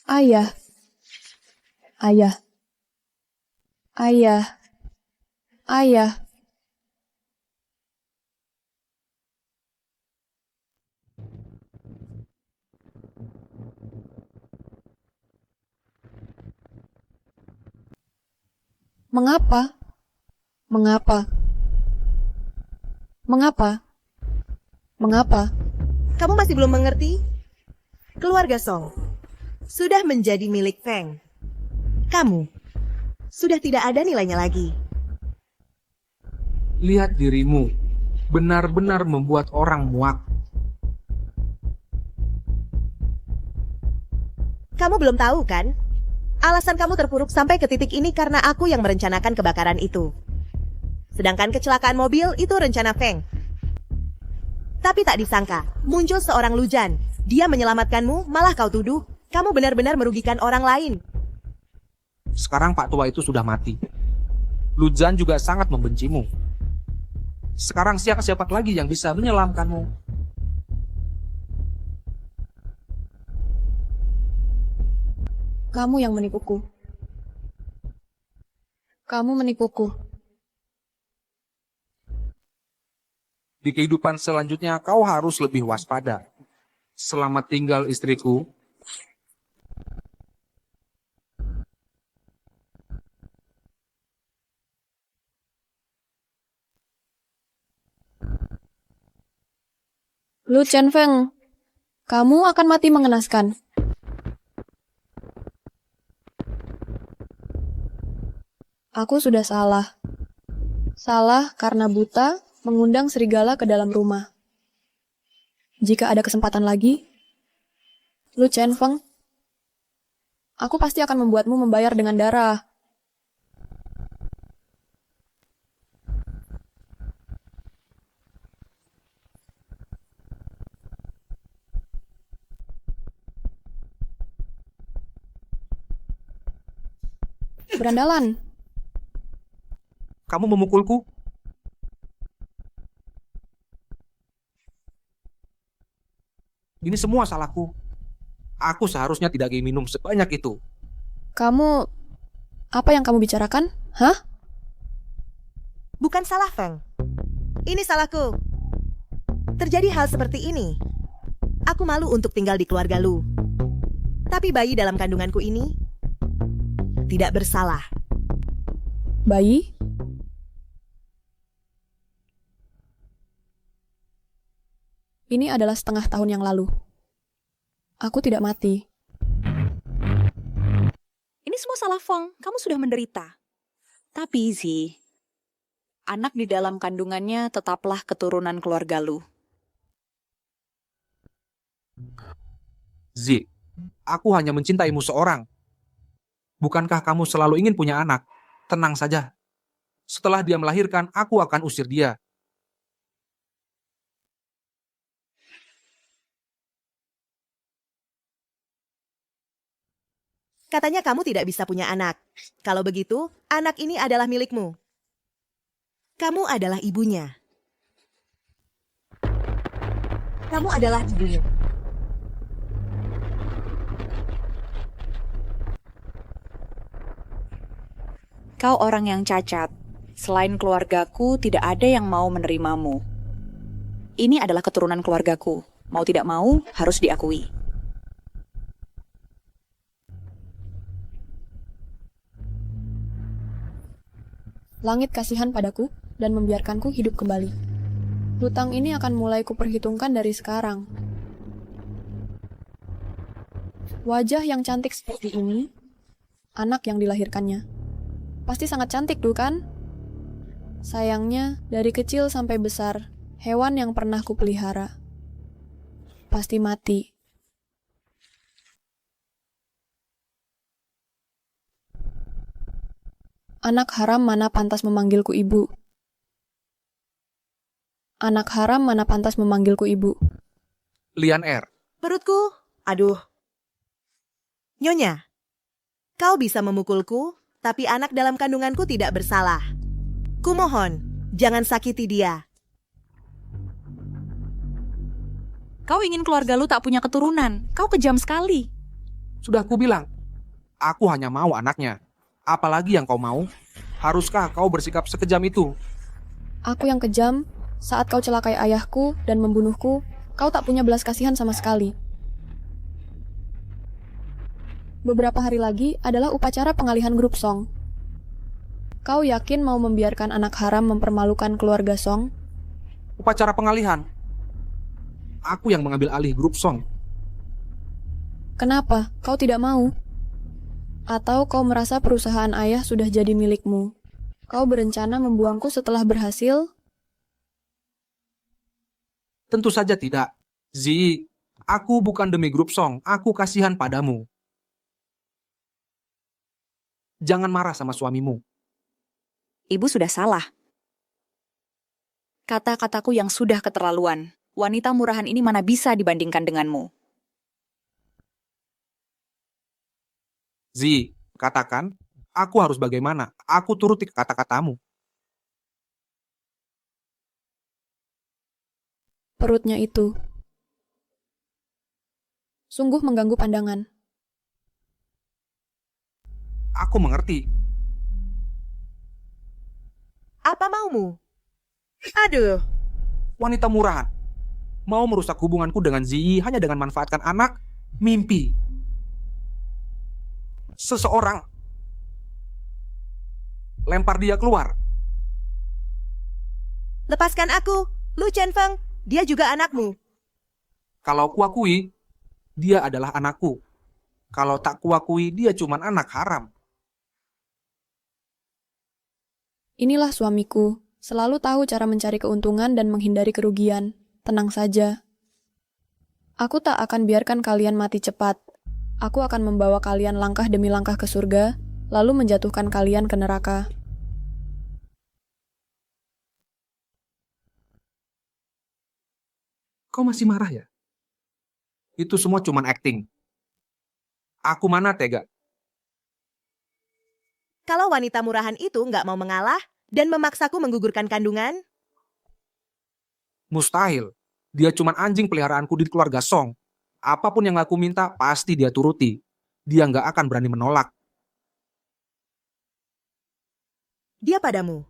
Ayah, ayah, ayah, ayah. Mengapa? Mengapa? Mengapa? Mengapa? Kamu masih belum mengerti? Keluarga Song sudah menjadi milik Feng. Kamu sudah tidak ada nilainya lagi. Lihat dirimu, benar-benar membuat orang muak. Kamu belum tahu kan? Alasan kamu terpuruk sampai ke titik ini karena aku yang merencanakan kebakaran itu. Sedangkan kecelakaan mobil itu rencana Feng. Tapi tak disangka, muncul seorang Lujan. Dia menyelamatkanmu, malah kau tuduh. Kamu benar-benar merugikan orang lain. Sekarang Pak Tua itu sudah mati. Lujan juga sangat membencimu. Sekarang siapa lagi yang bisa menyelamatkanmu? Kamu yang menipuku. Kamu menipuku. Di kehidupan selanjutnya kau harus lebih waspada. Selamat tinggal istriku. Lu Chen Feng, kamu akan mati mengenaskan. Aku sudah salah. Salah karena buta mengundang serigala ke dalam rumah. Jika ada kesempatan lagi, Lu Chen Feng, aku pasti akan membuatmu membayar dengan darah. Berandalan, Kamu memukulku? Ini semua salahku. Aku seharusnya tidak minum sebanyak itu. kamu... Apa yang kamu bicarakan? Hah? Bukan salah Feng. Ini salahku. Terjadi hal seperti ini. Aku malu untuk tinggal di keluarga Lu. Tapi bayi dalam kandunganku ini tidak bersalah. Bayi? Ini adalah setengah tahun yang lalu. Aku tidak mati. Ini semua salah Feng, kamu sudah menderita. Tapi Zi, anak di dalam kandungannya tetaplah keturunan keluarga Lu. Zi, aku hanya mencintaimu seorang. Bukankah kamu selalu ingin punya anak? Tenang saja. Setelah dia melahirkan, aku akan usir dia. Katanya kamu tidak bisa punya anak. Kalau begitu, anak ini adalah milikmu. Kamu adalah ibunya. Kamu adalah ibunya. Kau orang yang cacat. Selain keluargaku, tidak ada yang mau menerimamu. Ini adalah keturunan keluargaku. Mau tidak mau, harus diakui. Langit kasihan padaku dan membiarkanku hidup kembali. Hutang ini akan mulai kuperhitungkan dari sekarang. Wajah yang cantik seperti ini, anak yang dilahirkannya. Pasti sangat cantik, kan? Sayangnya, dari kecil sampai besar, hewan yang pernah kupelihara pasti mati. Anak haram mana pantas memanggilku ibu? Anak haram mana pantas memanggilku ibu? Lian R. Perutku, aduh. Nyonya, kau bisa memukulku, tapi anak dalam kandunganku tidak bersalah. Kumohon, jangan sakiti dia. Kau ingin keluarga Lu tak punya keturunan. Kau kejam sekali. Sudah aku bilang, aku hanya mau anaknya. Apalagi yang kau mau? Haruskah kau bersikap sekejam itu? Aku yang kejam, saat kau celakai ayahku dan membunuhku, kau tak punya belas kasihan sama sekali. Beberapa hari lagi adalah upacara pengalihan grup Song. Kau yakin mau membiarkan anak haram mempermalukan keluarga Song? Upacara pengalihan. Aku yang mengambil alih grup Song. Kenapa kau tidak mau? Atau kau merasa perusahaan ayah sudah jadi milikmu? Kau berencana membuangku setelah berhasil? Tentu saja tidak. Zi, aku bukan demi grup Song. Aku kasihan padamu. Jangan marah sama suamimu. Ibu sudah salah. Kata-kataku yang sudah keterlaluan. Wanita murahan ini mana bisa dibandingkan denganmu? Zi, katakan, aku harus bagaimana? Aku turuti kata-katamu. Perutnya itu sungguh mengganggu pandangan. Aku mengerti. Apa maumu? Aduh, Wanita murahan. Mau merusak hubunganku dengan Zi hanya dengan manfaatkan anak? Mimpi. Seseorang lempar dia keluar. lepaskan aku. Lu Chen Feng, dia juga anakmu. Kalau kuakui, dia adalah anakku. Kalau tak kuakui, dia cuma anak haram. Inilah suamiku, selalu tahu cara mencari keuntungan dan menghindari kerugian. Tenang saja. Aku tak akan biarkan kalian mati cepat. Aku akan membawa kalian langkah demi langkah ke surga, lalu menjatuhkan kalian ke neraka. Kau masih marah ya? Itu semua cuma acting. Aku mana tega? Kalau wanita murahan itu nggak mau mengalah dan memaksaku menggugurkan kandungan, Mustahil. Dia cuma anjing peliharaanku di keluarga Song. Apapun yang aku minta, pasti dia turuti. Dia nggak akan berani menolak. dia padamu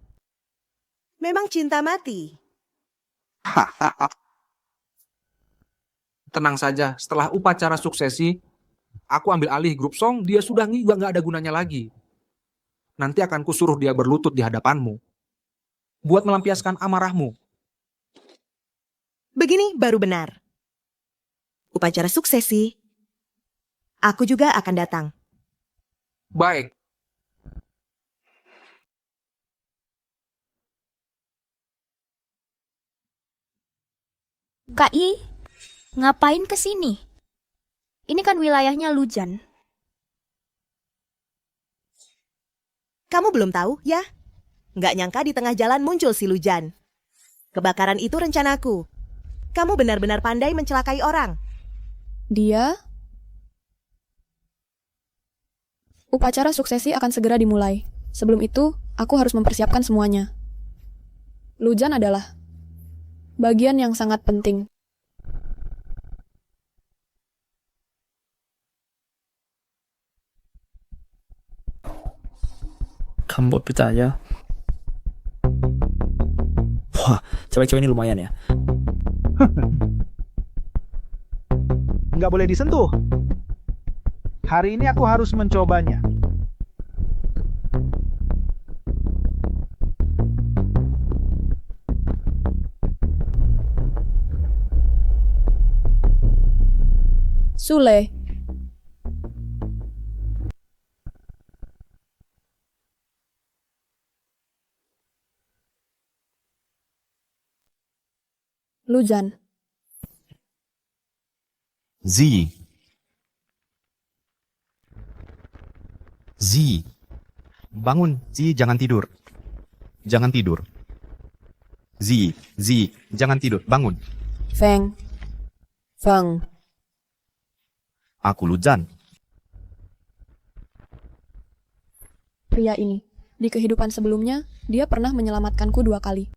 memang cinta mati. Tenang saja, setelah upacara suksesi, aku ambil alih grup Song, dia sudah nggak ada gunanya lagi. Nanti akan kusuruh dia berlutut di hadapanmu. Buat melampiaskan amarahmu. Begini baru benar. Upacara suksesi, aku juga akan datang. Baik, Kak I, ngapain ke sini? Ini kan wilayahnya Lujan. Kamu belum tahu, ya? Nggak nyangka di tengah jalan muncul si Lujan. Kebakaran itu rencanaku. Kamu benar-benar pandai mencelakai orang. Dia? Upacara suksesi akan segera dimulai. Sebelum itu, aku harus mempersiapkan semuanya. Lujan adalah bagian yang sangat penting. Kamu percaya? Wah, cewek-cewek ini lumayan ya. Nggak boleh disentuh. Hari ini aku harus mencobanya. Sule. Lujan. Sie. Sie. Bangun, Sie, jangan tidur. Jangan tidur. Sie, jangan tidur, bangun. Feng. Feng. Aku Lujan. Pria ini. Di kehidupan sebelumnya, dia pernah menyelamatkanku 2 kali.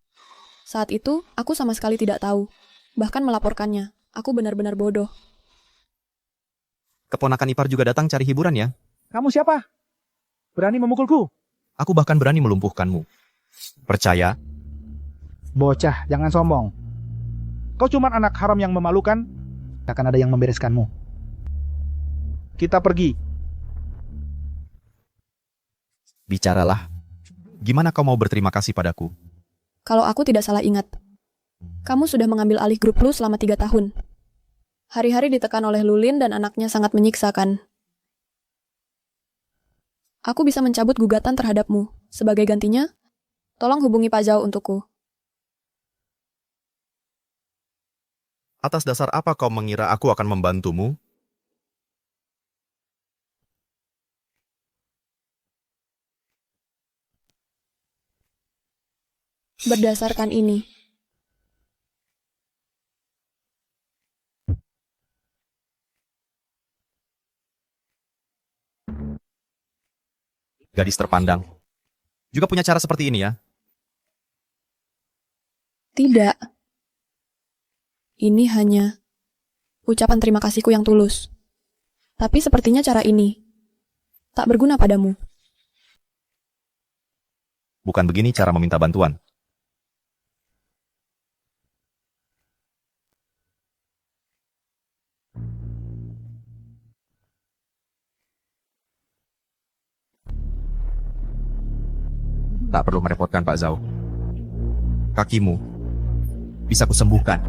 Saat itu, aku sama sekali tidak tahu. Bahkan melaporkannya. Aku benar-benar bodoh. Keponakan ipar juga datang cari hiburan ya. Kamu siapa? Berani memukulku? Aku bahkan berani melumpuhkanmu. Percaya? Bocah, jangan sombong. Kau cuma anak haram yang memalukan. Akan ada yang membereskanmu. Kita pergi. Bicaralah. Gimana kau mau berterima kasih padaku? Kalau aku tidak salah ingat, kamu sudah mengambil alih grup Lu selama 3 tahun. Hari-hari ditekan oleh Lulin dan anaknya sangat menyiksakan. Aku bisa mencabut gugatan terhadapmu. Sebagai gantinya, tolong hubungi Pak Zhao untukku. Atas dasar apa kau mengira aku akan membantumu? Berdasarkan ini, Gadis terpandang. Juga punya cara seperti ini ya? tidak. Ini hanya ucapan terima kasihku yang tulus. Tapi sepertinya cara ini tak berguna padamu. Bukan begini cara meminta bantuan. Tak perlu merepotkan Pak Zhao. Kakimu bisa kusembuhkan.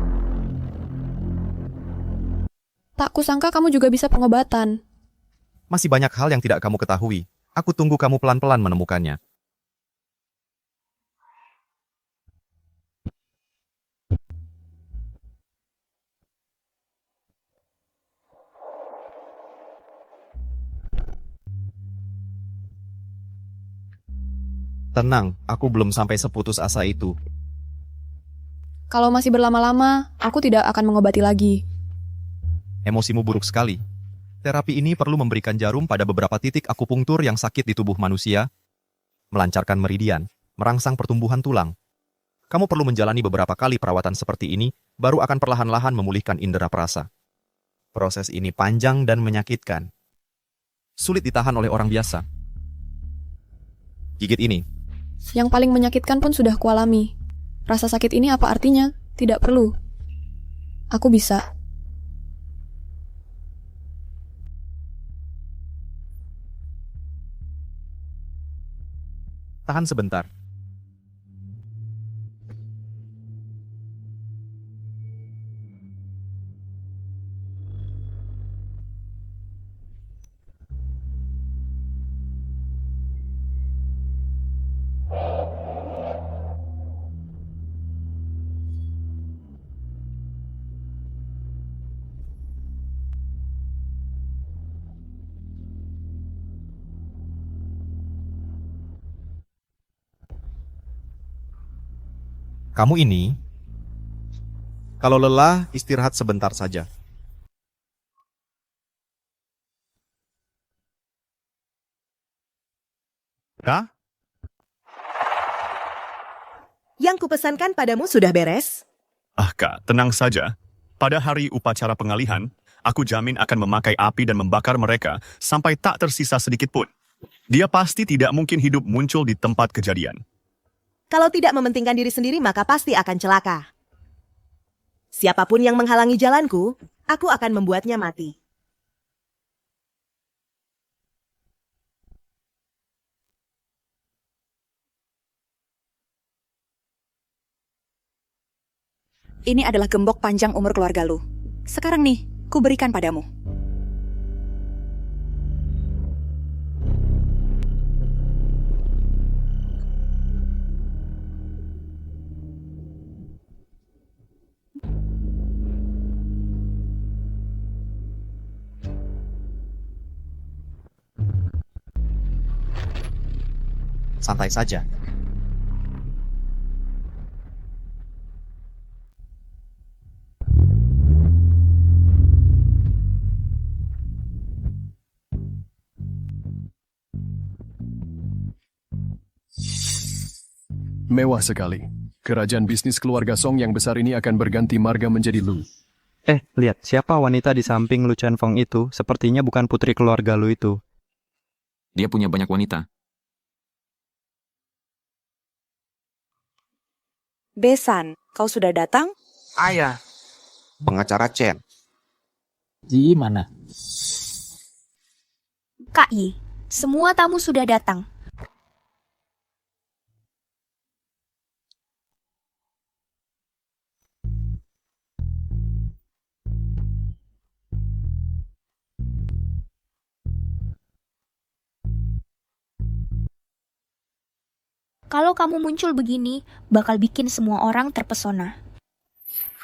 Tak kusangka kamu juga bisa pengobatan. Masih banyak hal yang tidak kamu ketahui. Aku tunggu kamu pelan-pelan menemukannya. Tenang, aku belum sampai seputus asa itu. Kalau masih berlama-lama, aku tidak akan mengobati lagi. Emosimu buruk sekali. Terapi ini perlu memberikan jarum pada beberapa titik akupunktur yang sakit di tubuh manusia, melancarkan meridian, merangsang pertumbuhan tulang. Kamu perlu menjalani beberapa kali perawatan seperti ini, baru akan perlahan-lahan memulihkan indera perasa. Proses ini panjang dan menyakitkan. Sulit ditahan oleh orang biasa. Gigit ini. Yang paling menyakitkan pun sudah kualami. Rasa sakit ini apa artinya? Tidak perlu. Aku bisa. Tahan sebentar. Kamu ini, kalau lelah, istirahat sebentar saja. Kak? Yang kupesankan padamu sudah beres? Ah Kak, tenang saja. Pada hari upacara pengalihan, aku jamin akan memakai api dan membakar mereka sampai tak tersisa sedikit pun. Dia pasti tidak mungkin hidup muncul di tempat kejadian. Kalau tidak mementingkan diri sendiri, maka pasti akan celaka. Siapapun yang menghalangi jalanku, aku akan membuatnya mati. Ini adalah gembok panjang umur keluarga lu. Sekarang nih, ku berikan padamu. Santai saja. Mewah sekali. Kerajaan bisnis keluarga Song yang besar ini akan berganti marga menjadi Lu. Lihat, siapa wanita di samping Lu Chenfeng itu? Sepertinya bukan putri keluarga lu itu. Dia punya banyak wanita. Besan, kau sudah datang? Ayah, pengacara Chen. Ji mana? Kak Yi, semua tamu sudah datang. Kalau kamu muncul begini, bakal bikin semua orang terpesona.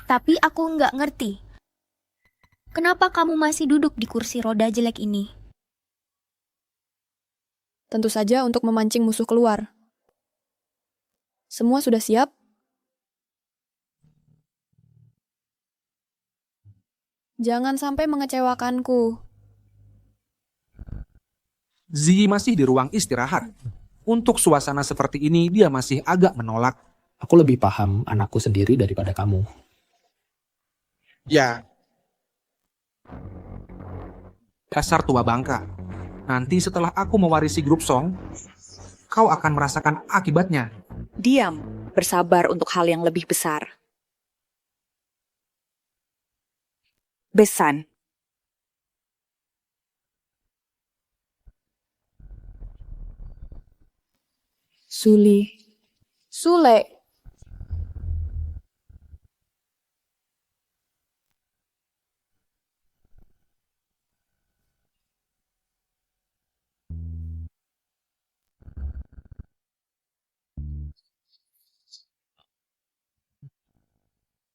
Tapi aku nggak ngerti. Kenapa kamu masih duduk di kursi roda jelek ini? Tentu saja untuk memancing musuh keluar. Semua sudah siap? Jangan sampai mengecewakanku. Zi masih di ruang istirahat. Untuk suasana seperti ini, dia masih agak menolak. Aku lebih paham anakku sendiri daripada kamu. Ya. Dasar tua bangka. Nanti setelah aku mewarisi grup Song, kau akan merasakan akibatnya. Diam, bersabar untuk hal yang lebih besar. Besan, Sule.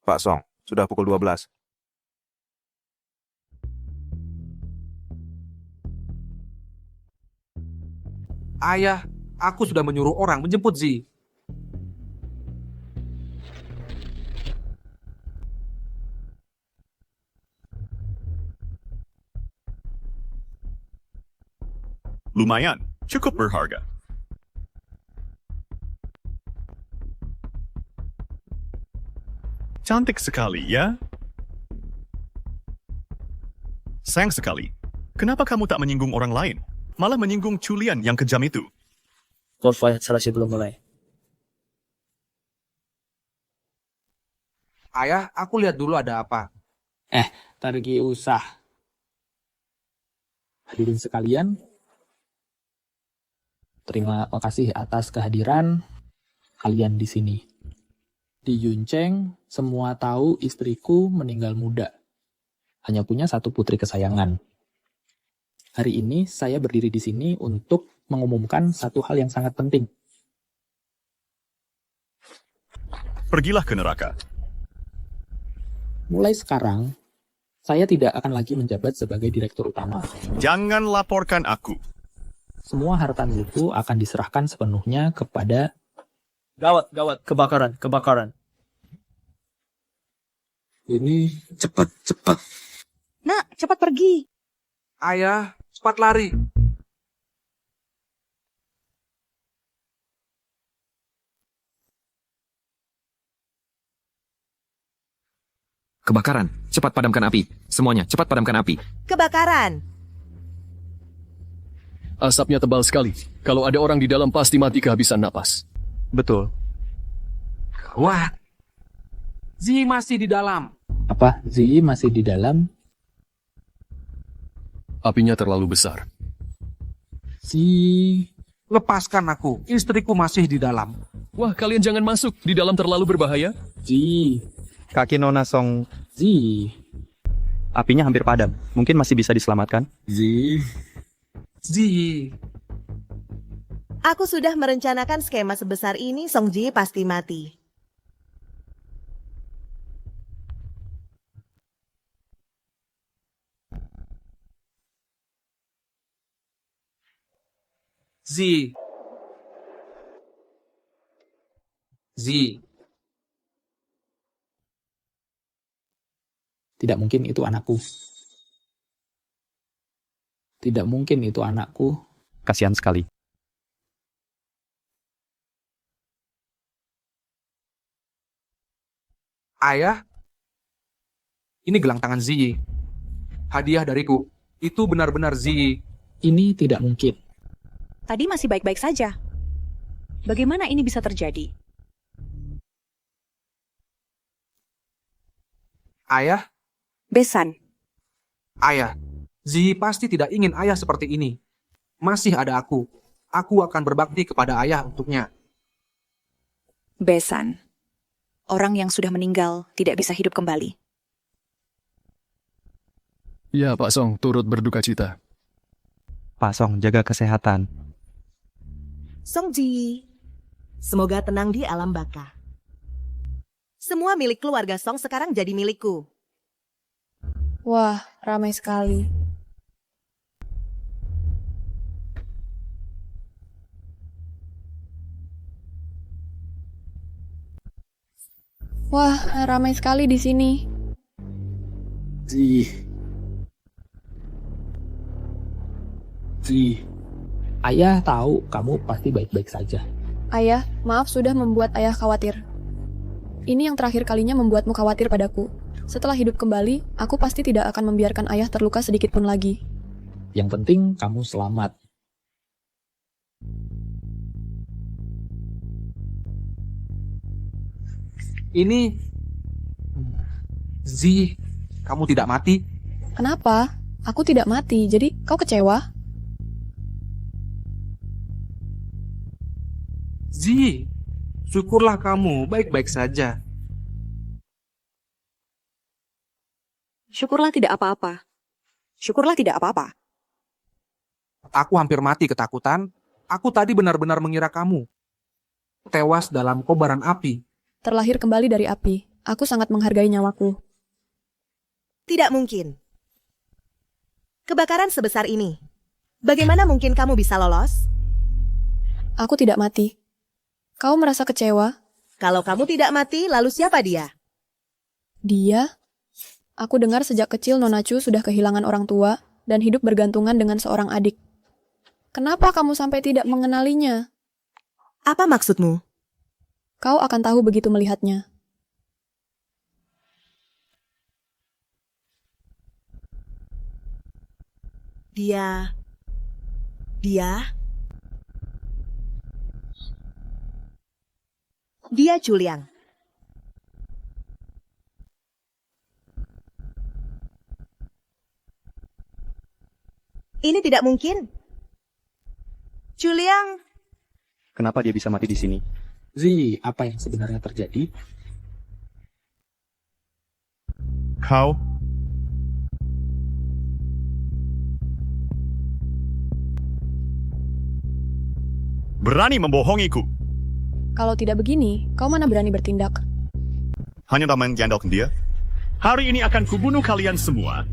Pak Song, sudah pukul 12. Ayah, aku sudah menyuruh orang menjemput Zi. Lumayan, cukup berharga. Cantik sekali, ya? Sayang sekali. Kenapa kamu tak menyinggung orang lain? Malah menyinggung Culian yang kejam itu. Wolf selesai belum mulai. Ayah, aku lihat dulu ada apa. Targi usah. Hadirin sekalian, terima kasih atas kehadiran kalian di sini. Di Yunceng, semua tahu istriku meninggal muda. Hanya punya satu putri kesayangan. Hari ini saya berdiri di sini untuk mengumumkan satu hal yang sangat penting. Pergilah ke neraka. Mulai sekarang, saya tidak akan lagi menjabat sebagai direktur utama. Jangan laporkan aku. Semua harta milikku akan diserahkan sepenuhnya kepada... Gawat, kebakaran. Ini Cepat. Nak, cepat pergi. Ayah, cepat lari. Kebakaran. Cepat padamkan api. Semuanya, cepat padamkan api. Kebakaran. Asapnya tebal sekali. Kalau ada orang di dalam pasti mati kehabisan napas. Betul. Wah, Zi masih di dalam. Apa? Zi masih di dalam? Apinya terlalu besar. Zi... Lepaskan aku, istriku masih di dalam. Wah, kalian jangan masuk. Di dalam terlalu berbahaya. Zi... Kaki Nona Song, Zi... apinya hampir padam. Mungkin masih bisa diselamatkan. Zi... Zi, Aku sudah merencanakan skema sebesar ini, Song Ji pasti mati. Zi. Tidak mungkin itu anakku. Tidak mungkin itu anakku. Kasihan sekali. Ayah, Ini gelang tangan Ziyi. Hadiah dariku. Itu benar-benar Ziyi. Ini tidak mungkin. Tadi masih baik-baik saja. Bagaimana ini bisa terjadi? Ayah, Besan, ayah. Ziyi pasti tidak ingin ayah seperti ini. Masih ada aku. Aku akan berbakti kepada ayah untuknya. Besan. Orang yang sudah meninggal tidak bisa hidup kembali. Ya, Pak Song, turut berduka cita. Pak Song, jaga kesehatan. Songji, semoga tenang di alam baka. Semua milik keluarga Song sekarang jadi milikku. Wah, ramai sekali. Wah, ramai sekali di sini. Ayah tahu kamu pasti baik-baik saja. Ayah, maaf sudah membuat ayah khawatir. Ini yang terakhir kalinya membuatmu khawatir padaku. Setelah hidup kembali, aku pasti tidak akan membiarkan ayah terluka sedikit pun lagi. Yang penting kamu selamat. Ini... Ziyi, kamu tidak mati? Kenapa? Aku tidak mati, jadi kau kecewa? Ziyi, syukurlah kamu baik-baik saja. Syukurlah tidak apa-apa. Syukurlah tidak apa-apa. Aku hampir mati ketakutan. Aku tadi benar-benar mengira kamu tewas dalam kobaran api. Terlahir kembali dari api. Aku sangat menghargai nyawaku. Tidak mungkin. Kebakaran sebesar ini. Bagaimana mungkin kamu bisa lolos? Aku tidak mati. Kau merasa kecewa? Kalau kamu tidak mati, lalu siapa dia? Dia? Aku dengar sejak kecil Nona Chu sudah kehilangan orang tua dan hidup bergantungan dengan seorang adik. Kenapa kamu sampai tidak mengenalinya? Apa maksudmu? Kau akan tahu begitu melihatnya. Dia Juliang. Ini tidak mungkin. Juliang, Kenapa dia bisa mati di sini? Zi, apa yang sebenarnya terjadi? Kau berani membohongiku. Kalau tidak begini, kau mana berani bertindak? Hanya tak mengandalkan dia. Hari ini akan kubunuh kalian semua.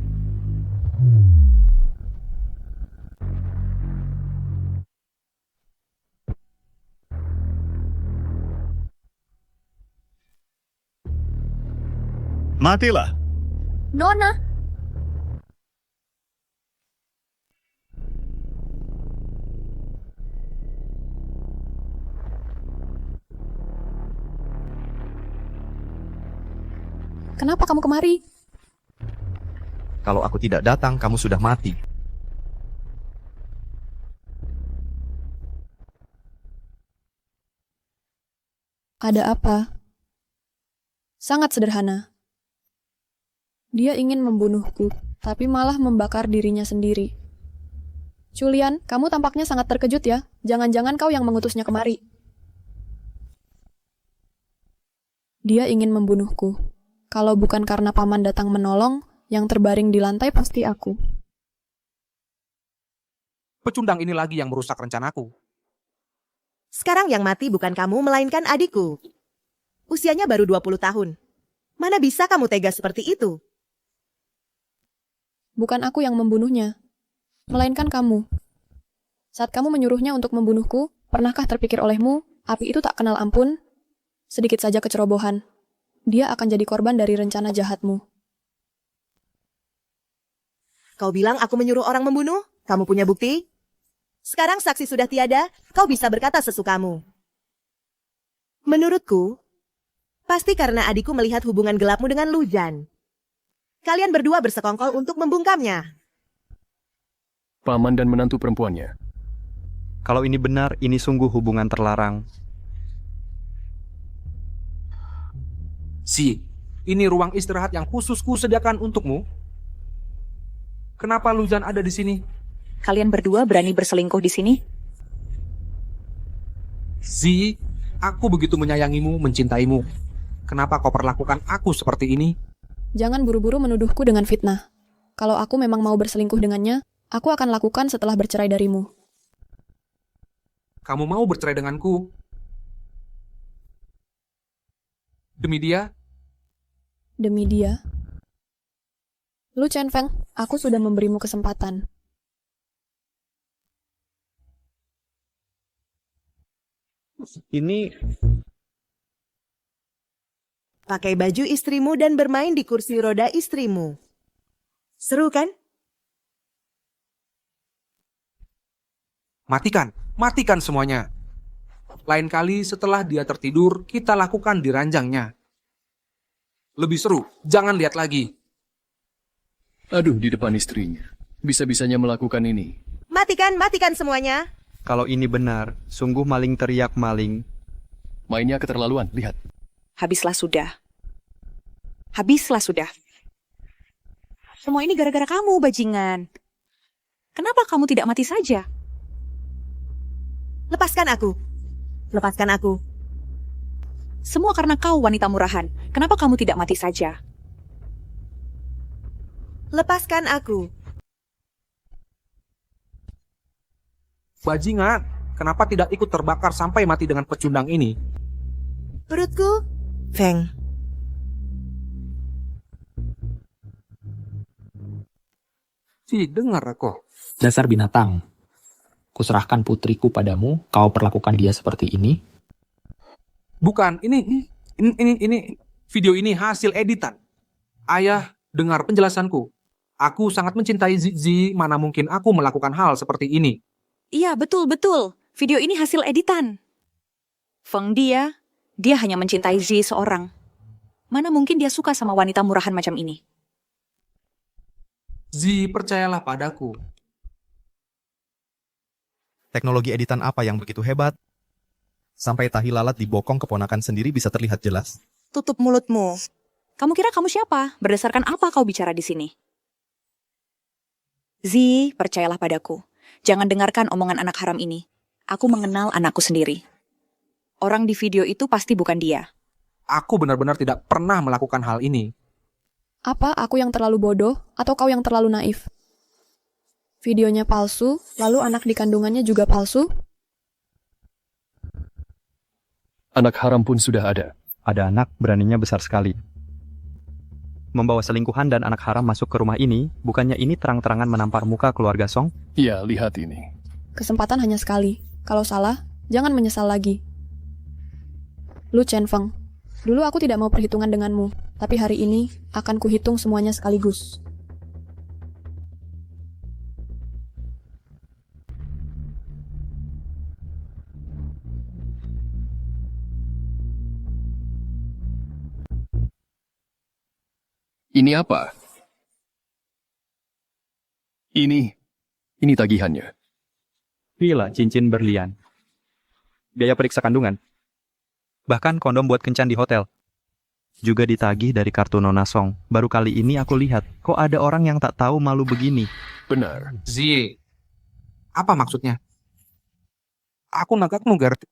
Matilah. Nona, Kenapa kamu kemari? Kalau aku tidak datang, kamu sudah mati. Ada apa? Sangat sederhana. Dia ingin membunuhku, tapi malah membakar dirinya sendiri. Julian, kamu tampaknya sangat terkejut ya. Jangan-jangan kau yang mengutusnya kemari. Dia ingin membunuhku. Kalau bukan karena paman datang menolong, yang terbaring di lantai pasti aku. Pecundang ini lagi yang merusak rencanaku. sekarang yang mati bukan kamu, melainkan adikku. Usianya baru 20 tahun. Mana bisa kamu tega seperti itu? Bukan aku yang membunuhnya, melainkan kamu. Saat kamu menyuruhnya untuk membunuhku, pernahkah terpikir olehmu, api itu tak kenal ampun? Sedikit saja kecerobohan. Dia akan jadi korban dari rencana jahatmu. Kau bilang aku menyuruh orang membunuh? Kamu punya bukti? Sekarang saksi sudah tiada, kau bisa berkata sesukamu. Menurutku, pasti karena adikku melihat hubungan gelapmu dengan Lujan. Kalian berdua bersekongkol untuk membungkamnya. Paman dan menantu perempuannya. Kalau ini benar, ini sungguh hubungan terlarang. Ini ruang istirahat yang khusus kusediakan untukmu. Kenapa Luzan ada di sini? Kalian berdua berani berselingkuh di sini? Aku begitu menyayangimu, mencintaimu. Kenapa kau perlakukan aku seperti ini? Jangan buru-buru menuduhku dengan fitnah. Kalau aku memang mau berselingkuh dengannya, aku akan lakukan setelah bercerai darimu. Kamu mau bercerai denganku? Demi dia? Demi dia. Lu Chen Feng, aku sudah memberimu kesempatan. Ini Pakai baju istrimu dan bermain di kursi roda istrimu. Seru kan? Matikan semuanya. Lain kali setelah dia tertidur, kita lakukan di ranjangnya. Lebih seru, jangan lihat lagi. Aduh, di depan istrinya. Bisa-bisanya melakukan ini. Matikan semuanya. kalau ini benar, sungguh maling teriak maling. Mainnya keterlaluan, lihat. Habislah sudah. Habislah sudah. Semua ini gara-gara kamu, bajingan. Kenapa kamu tidak mati saja? Lepaskan aku. Lepaskan aku. Semua karena kau, wanita murahan. Kenapa kamu tidak mati saja? Lepaskan aku. Bajingan, kenapa tidak ikut terbakar sampai mati dengan pecundang ini? Perutku, Feng. Dengar aku. Dasar binatang. Kuserahkan putriku padamu, kau perlakukan dia seperti ini. Bukan, ini video ini hasil editan. Ayah, dengar penjelasanku. Aku sangat mencintai Zi, mana mungkin aku melakukan hal seperti ini. Iya, betul-betul. Video ini hasil editan. Feng dia hanya mencintai Zi seorang. Mana mungkin dia suka sama wanita murahan macam ini? Zi, percayalah padaku. Teknologi editan apa yang begitu hebat? Sampai tahi lalat dibokong keponakan sendiri bisa terlihat jelas. Tutup mulutmu. Kamu kira kamu siapa? Berdasarkan apa kau bicara di sini? Zi, percayalah padaku. Jangan dengarkan omongan anak haram ini. Aku mengenal anakku sendiri. Orang di video itu pasti bukan dia. Aku benar-benar tidak pernah melakukan hal ini. Apa aku yang terlalu bodoh atau kau yang terlalu naif? Videonya palsu, lalu anak di kandungannya juga palsu? Anak haram pun sudah ada. Ada anak, beraninya besar sekali. Membawa selingkuhan dan anak haram masuk ke rumah ini, bukannya ini terang-terangan menampar muka keluarga Song? Iya, lihat ini. Kesempatan hanya sekali. Kalau salah, jangan menyesal lagi. Lu Chen Feng, dulu aku tidak mau perhitungan denganmu, tapi hari ini akan kuhitung semuanya sekaligus. Ini apa? Ini tagihannya. Gila, cincin berlian. Biaya periksa kandungan. Bahkan kondom buat kencan di hotel. Juga ditagih dari kartu Nona Song. Baru kali ini aku lihat, kok ada orang yang tak tahu malu begini. Benar. Zi, apa maksudnya? Aku nggak ngerti.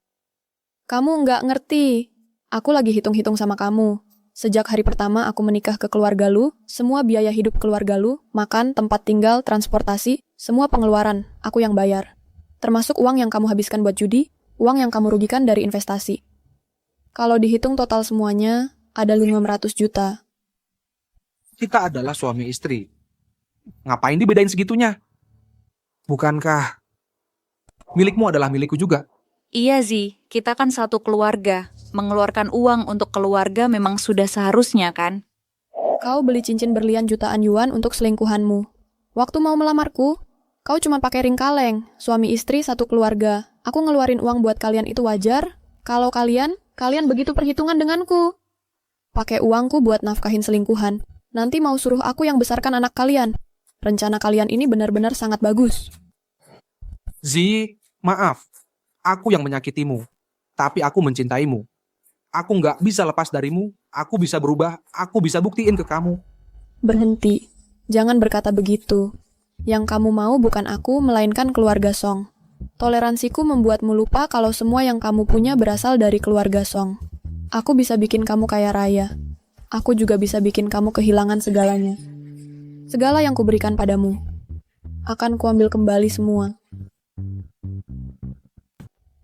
Kamu nggak ngerti. Aku lagi hitung-hitung sama kamu. Sejak hari pertama aku menikah ke keluarga lu, semua biaya hidup keluarga lu, makan, tempat tinggal, transportasi, semua pengeluaran, aku yang bayar. Termasuk uang yang kamu habiskan buat judi, uang yang kamu rugikan dari investasi. Kalau dihitung total semuanya, ada 500 juta. Kita adalah suami istri. Ngapain dibedain segitunya? Bukankah milikmu adalah milikku juga? Iya, Zi. Kita kan satu keluarga. Mengeluarkan uang untuk keluarga memang sudah seharusnya, kan? Kau beli cincin berlian jutaan yuan untuk selingkuhanmu. Waktu mau melamarku, kau cuma pakai ring kaleng. Suami istri satu keluarga. Aku ngeluarin uang buat kalian itu wajar. Kalau kalian begitu perhitungan denganku. Pakai uangku buat nafkahin selingkuhan. Nanti mau suruh aku yang besarkan anak kalian. Rencana kalian ini benar-benar sangat bagus. Zi, maaf. Aku yang menyakitimu. Tapi aku mencintaimu. Aku nggak bisa lepas darimu. Aku bisa berubah. Aku bisa buktiin ke kamu. Berhenti. Jangan berkata begitu. Yang kamu mau bukan aku, melainkan keluarga Song. Toleransiku membuatmu lupa kalau semua yang kamu punya berasal dari keluarga Song. Aku bisa bikin kamu kaya raya. Aku juga bisa bikin kamu kehilangan segalanya. Segala yang kuberikan padamu. Akan kuambil kembali semua.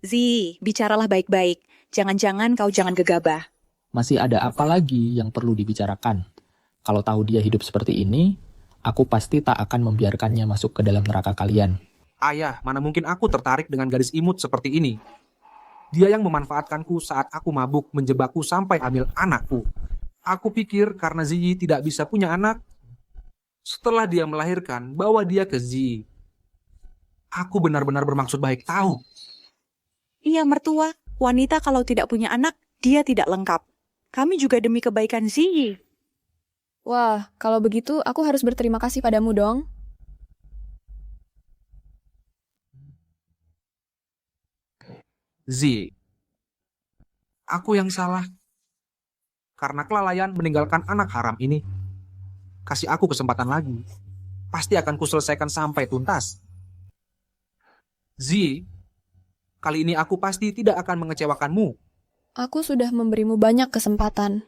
Zi, bicaralah baik-baik. Jangan-jangan kau jangan gegabah. Masih ada apa lagi yang perlu dibicarakan? Kalau tahu dia hidup seperti ini, aku pasti tak akan membiarkannya masuk ke dalam neraka kalian. Ayah, mana mungkin aku tertarik dengan gadis imut seperti ini. Dia yang memanfaatkanku saat aku mabuk, menjebakku sampai hamil anakku. Aku pikir karena Ziyi tidak bisa punya anak, setelah dia melahirkan, bawa dia ke Ziyi. Aku benar-benar bermaksud baik, tahu? Iya, mertua. Wanita kalau tidak punya anak, dia tidak lengkap. Kami juga demi kebaikan Ziyi. Wah, kalau begitu aku harus berterima kasih padamu dong. Ziyi, aku yang salah. Karena kelalaian meninggalkan anak haram ini. Kasih aku kesempatan lagi. Pasti akan kuselesaikan sampai tuntas. Zi, kali ini aku pasti tidak akan mengecewakanmu. Aku sudah memberimu banyak kesempatan.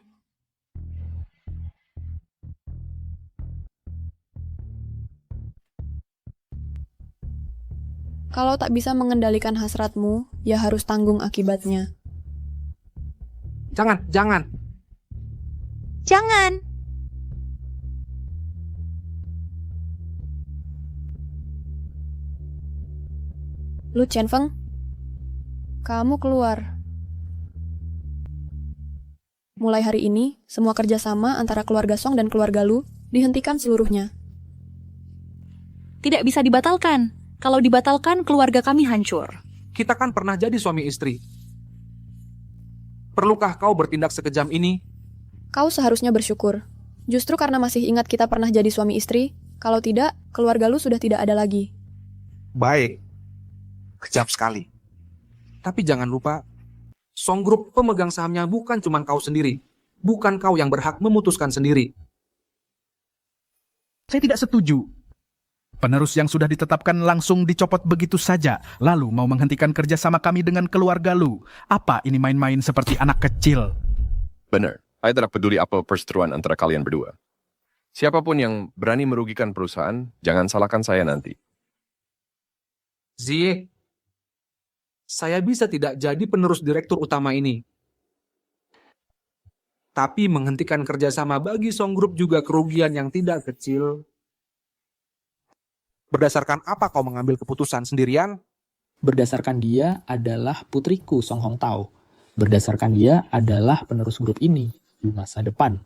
Kalau tak bisa mengendalikan hasratmu, ya harus tanggung akibatnya. Jangan. Jangan! Lu Chen Feng, kamu keluar. Mulai hari ini, semua kerjasama antara keluarga Song dan keluarga Lu dihentikan seluruhnya. Tidak bisa dibatalkan. Kalau dibatalkan, keluarga kami hancur. Kita kan pernah jadi suami istri. Perlukah kau bertindak sekejam ini? Kau seharusnya bersyukur. Justru karena masih ingat kita pernah jadi suami istri, kalau tidak, keluarga Lu sudah tidak ada lagi. Baik. Kejam sekali. Tapi jangan lupa, Song Group pemegang sahamnya bukan cuma kau sendiri. Bukan kau yang berhak memutuskan sendiri. Saya tidak setuju. Penerus yang sudah ditetapkan langsung dicopot begitu saja, lalu mau menghentikan kerjasama kami dengan keluarga Lu. Apa ini main-main seperti anak kecil? Benar. Saya tidak peduli apa perseteruan antara kalian berdua. Siapapun yang berani merugikan perusahaan, jangan salahkan saya nanti. Zie, saya bisa tidak jadi penerus direktur utama ini. Tapi menghentikan kerjasama bagi Song Group juga kerugian yang tidak kecil. Berdasarkan apa kau mengambil keputusan sendirian? Berdasarkan dia adalah putriku Song Hong Tao. Berdasarkan dia adalah penerus grup ini di masa depan.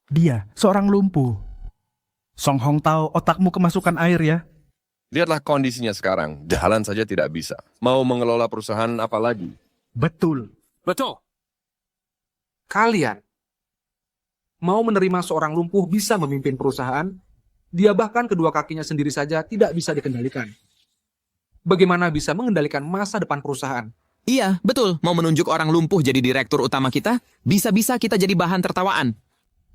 Dia seorang lumpuh. Song Hong Tao, otakmu kemasukan air ya. Lihatlah kondisinya sekarang, jalan saja tidak bisa. Mau mengelola perusahaan apa lagi? Betul. Kalian mau menerima seorang lumpuh bisa memimpin perusahaan? Dia bahkan kedua kakinya sendiri saja tidak bisa dikendalikan. Bagaimana bisa mengendalikan masa depan perusahaan? Iya, betul. Mau menunjuk orang lumpuh jadi direktur utama kita, bisa-bisa kita jadi bahan tertawaan.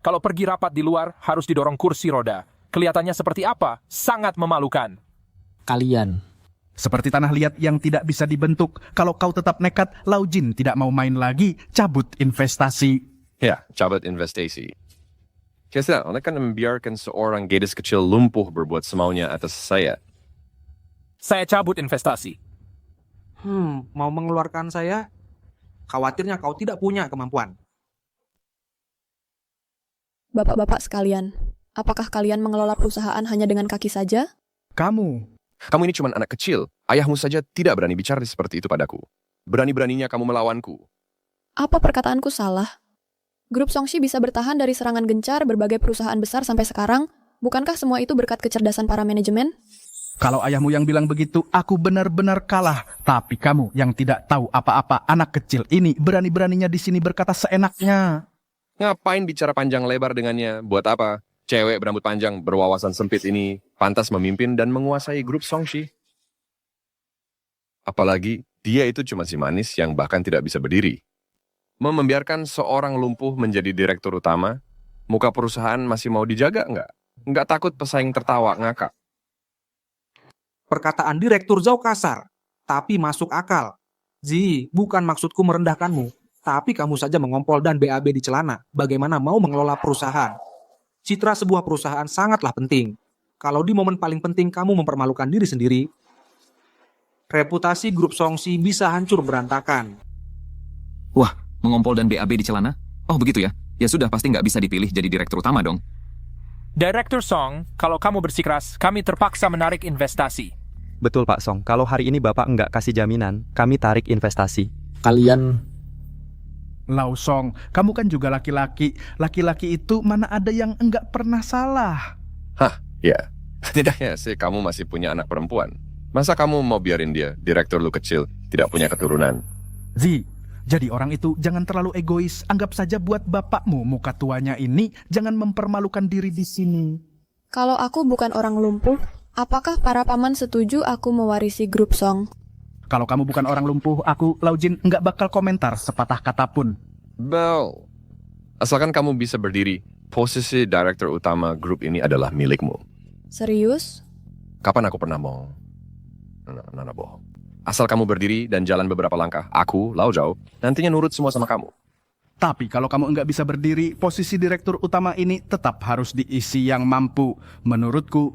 Kalau pergi rapat di luar, harus didorong kursi roda. Kelihatannya seperti apa? Sangat memalukan. Kalian. Seperti tanah liat yang tidak bisa dibentuk. Kalau kau tetap nekat, Lau Jin tidak mau main lagi, cabut investasi. Ya, cabut investasi. Kira-kira, Anda kan membiarkan seorang gadis kecil lumpuh berbuat semaunya atas saya. Saya cabut investasi. Mau mengeluarkan saya? Khawatirnya kau tidak punya kemampuan. Bapak-bapak sekalian, apakah kalian mengelola perusahaan hanya dengan kaki saja? Kamu ini cuma anak kecil. Ayahmu saja tidak berani bicara seperti itu padaku. Berani-beraninya kamu melawanku. Apa perkataanku salah? Grup Songshi bisa bertahan dari serangan gencar berbagai perusahaan besar sampai sekarang. Bukankah semua itu berkat kecerdasan para manajemen? Kalau ayahmu yang bilang begitu, aku benar-benar kalah. Tapi kamu yang tidak tahu apa-apa, anak kecil ini berani-beraninya di sini berkata seenaknya. Ngapain bicara panjang lebar dengannya? Buat apa? Cewek berambut panjang berwawasan sempit ini pantas memimpin dan menguasai grup Songshi. Apalagi dia itu cuma si manis yang bahkan tidak bisa berdiri. Membiarkan seorang lumpuh menjadi direktur utama, muka perusahaan masih mau dijaga nggak? Nggak takut pesaing tertawa ngakak? Perkataan Direktur Zhao kasar, tapi masuk akal. Zi, bukan maksudku merendahkanmu, tapi kamu saja mengompol dan BAB di celana. Bagaimana mau mengelola perusahaan? Citra sebuah perusahaan sangatlah penting. Kalau di momen paling penting kamu mempermalukan diri sendiri, reputasi grup Songshi bisa hancur berantakan. Wah, mengompol dan BAB di celana? Oh begitu ya? Ya sudah, pasti nggak bisa dipilih jadi direktur utama dong. Direktur Song, kalau kamu bersikeras, kami terpaksa menarik investasi. Betul Pak Song, kalau hari ini Bapak nggak kasih jaminan, kami tarik investasi. Kalian Lau Song, kamu kan juga laki-laki. Laki-laki itu mana ada yang enggak pernah salah. Hah, ya. Setidaknya sih kamu masih punya anak perempuan. Masa kamu mau biarin dia, direktur lu kecil, tidak punya keturunan? Zi, jadi orang itu jangan terlalu egois. Anggap saja buat bapakmu, muka tuanya ini jangan mempermalukan diri di sini. Kalau aku bukan orang lumpuh, apakah para paman setuju aku mewarisi grup Song? Kalau kamu bukan orang lumpuh, aku, Lau Jin, nggak bakal komentar sepatah kata pun. Bel, asalkan kamu bisa berdiri, posisi direktur utama grup ini adalah milikmu. Serius? Kapan aku pernah mau? Nana bohong. Asal kamu berdiri dan jalan beberapa langkah, aku, Lau Zhao, nantinya nurut semua sama kamu. Tapi kalau kamu nggak bisa berdiri, posisi direktur utama ini tetap harus diisi yang mampu. Menurutku,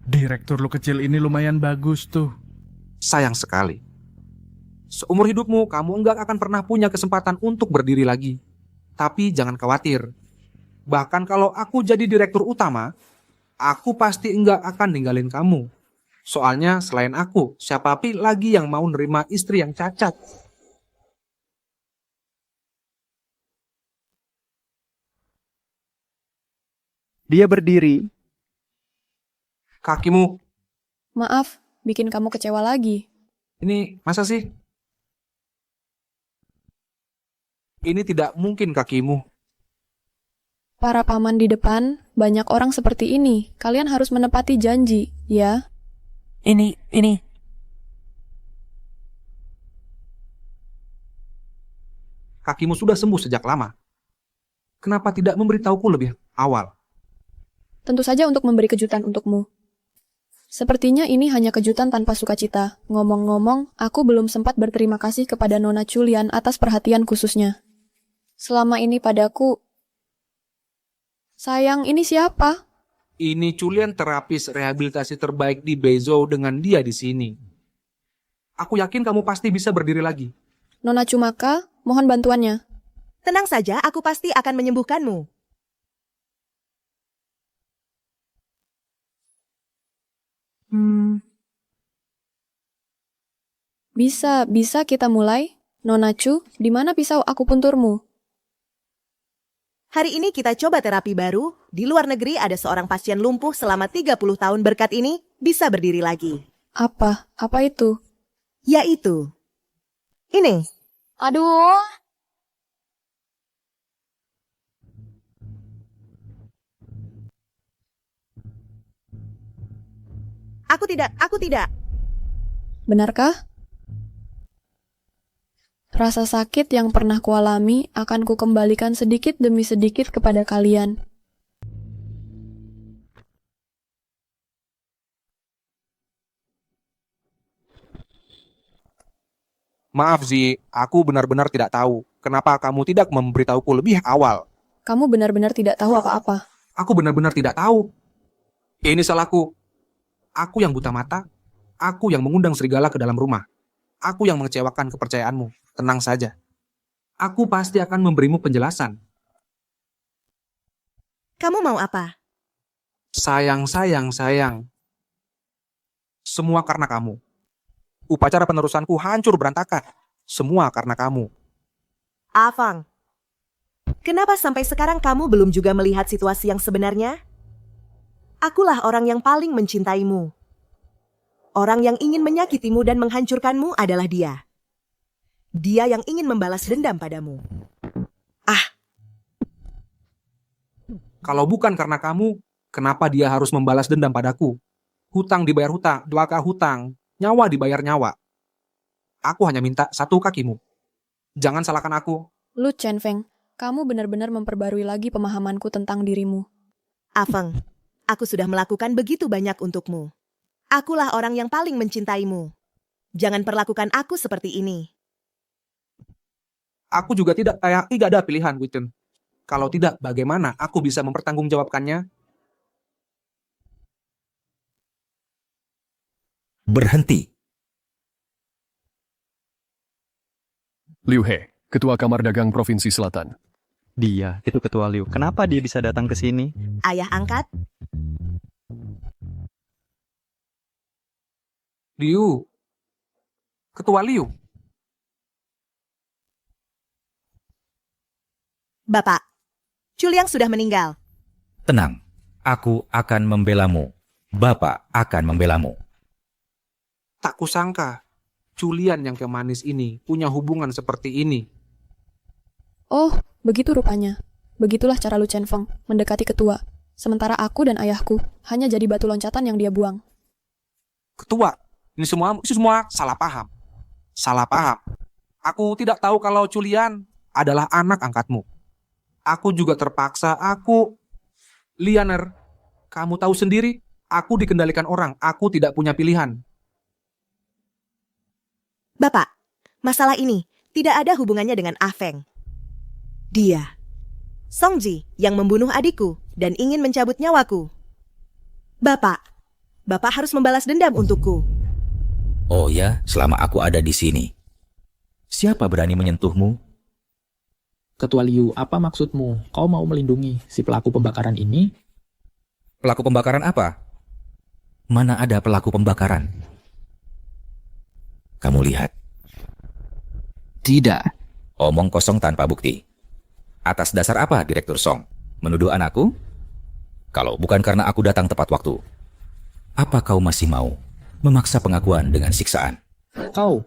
direktur lu kecil ini lumayan bagus tuh. Sayang sekali. Seumur hidupmu, kamu enggak akan pernah punya kesempatan untuk berdiri lagi. Tapi jangan khawatir. Bahkan kalau aku jadi direktur utama, aku pasti enggak akan ninggalin kamu. Soalnya selain aku, siapa lagi yang mau nerima istri yang cacat? Dia berdiri. Kakimu. Maaf, bikin kamu kecewa lagi. Ini masa sih? Ini tidak mungkin kakimu. Para paman di depan, banyak orang seperti ini. Kalian harus menepati janji, ya? Ini. Kakimu sudah sembuh sejak lama. Kenapa tidak memberitahuku lebih awal? Tentu saja untuk memberi kejutan untukmu. Sepertinya ini hanya kejutan tanpa sukacita. Ngomong-ngomong, aku belum sempat berterima kasih kepada Nona Julian atas perhatian khususnya. Selama ini padaku. Sayang, ini siapa? Ini Julian, terapis rehabilitasi terbaik di Beizhou, dengan dia di sini. Aku yakin kamu pasti bisa berdiri lagi. Nona Cumaka, mohon bantuannya. Tenang saja, aku pasti akan menyembuhkanmu. Bisa kita mulai? Nona Chu, di mana pisau akupunturmu? Hari ini kita coba terapi baru. Di luar negeri ada seorang pasien lumpuh selama 30 tahun berkat ini bisa berdiri lagi. Apa? Apa itu? Yaitu. Ini. Aduh. Aku tidak. Benarkah? Rasa sakit yang pernah kualami akan kukembalikan sedikit demi sedikit kepada kalian. Maaf Zi, aku benar-benar tidak tahu. Kenapa kamu tidak memberitahuku lebih awal? Kamu benar-benar tidak tahu apa-apa. Aku benar-benar tidak tahu. Ini salahku. Aku yang buta mata. Aku yang mengundang serigala ke dalam rumah. Aku yang mengecewakan kepercayaanmu. Tenang saja. Aku pasti akan memberimu penjelasan. Kamu mau apa? Sayang. Semua karena kamu. Upacara penerusanku hancur berantakan. Semua karena kamu. Afang. Kenapa sampai sekarang kamu belum juga melihat situasi yang sebenarnya? Akulah orang yang paling mencintaimu. Orang yang ingin menyakitimu dan menghancurkanmu adalah dia. Dia yang ingin membalas dendam padamu. Kalau bukan karena kamu, kenapa dia harus membalas dendam padaku? Hutang dibayar hutang, belaka hutang, nyawa dibayar nyawa. Aku hanya minta satu kakimu. Jangan salahkan aku. Lu Chen Feng, kamu benar-benar memperbarui lagi pemahamanku tentang dirimu. Afeng, aku sudah melakukan begitu banyak untukmu. Akulah orang yang paling mencintaimu. Jangan perlakukan aku seperti ini. Aku juga tidak ada pilihan, Witten. Kalau tidak, bagaimana aku bisa mempertanggungjawabkannya? Berhenti. Liu He, Ketua Kamar Dagang Provinsi Selatan. Dia, itu Ketua Liu. Kenapa dia bisa datang ke sini? Ayah angkat, Liu. Ketua Liu. Bapak, Chuliang sudah meninggal. Tenang, aku akan membelamu. Bapak akan membelamu. Tak kusangka, Julian yang kemanis ini punya hubungan seperti ini. Oh, begitu rupanya. Begitulah cara Lu Chen Feng mendekati ketua. Sementara aku dan ayahku hanya jadi batu loncatan yang dia buang. Ketua, ini semua salah paham. Salah paham. Aku tidak tahu kalau Julian adalah anak angkatmu. Aku juga terpaksa, Lianer, kamu tahu sendiri, aku dikendalikan orang, aku tidak punya pilihan. Bapak, masalah ini tidak ada hubungannya dengan Afeng. Dia, Songji, yang membunuh adikku dan ingin mencabut nyawaku. Bapak harus membalas dendam untukku. Oh ya, selama aku ada di sini. Siapa berani menyentuhmu? Ketua Liu, apa maksudmu? Kau mau melindungi si pelaku pembakaran ini? Pelaku pembakaran apa? Mana ada pelaku pembakaran? Kamu lihat. Tidak. Omong kosong tanpa bukti. Atas dasar apa, Direktur Song? Menuduh anakku? Kalau bukan karena aku datang tepat waktu, apa kau masih mau memaksa pengakuan dengan siksaan? Kau.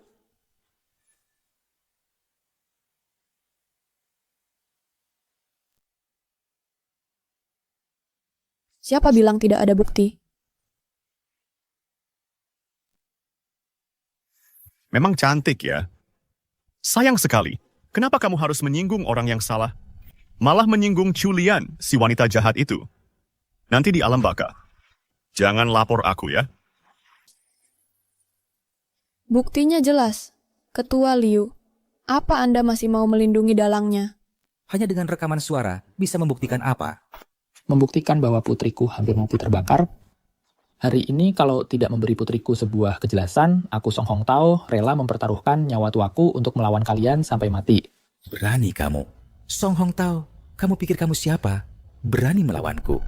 Siapa bilang tidak ada bukti? Memang cantik ya. Sayang sekali. Kenapa kamu harus menyinggung orang yang salah? Malah menyinggung Julian, si wanita jahat itu. Nanti di alam baka. Jangan lapor aku ya. Buktinya jelas. Ketua Liu, apa Anda masih mau melindungi dalangnya? Hanya dengan rekaman suara bisa membuktikan apa? Membuktikan bahwa putriku hampir mati terbakar. Hari ini kalau tidak memberi putriku sebuah kejelasan, aku Song Hong Tao rela mempertaruhkan nyawa tuaku untuk melawan kalian sampai mati. Berani kamu. Song Hong Tao, kamu pikir kamu siapa? Berani melawanku.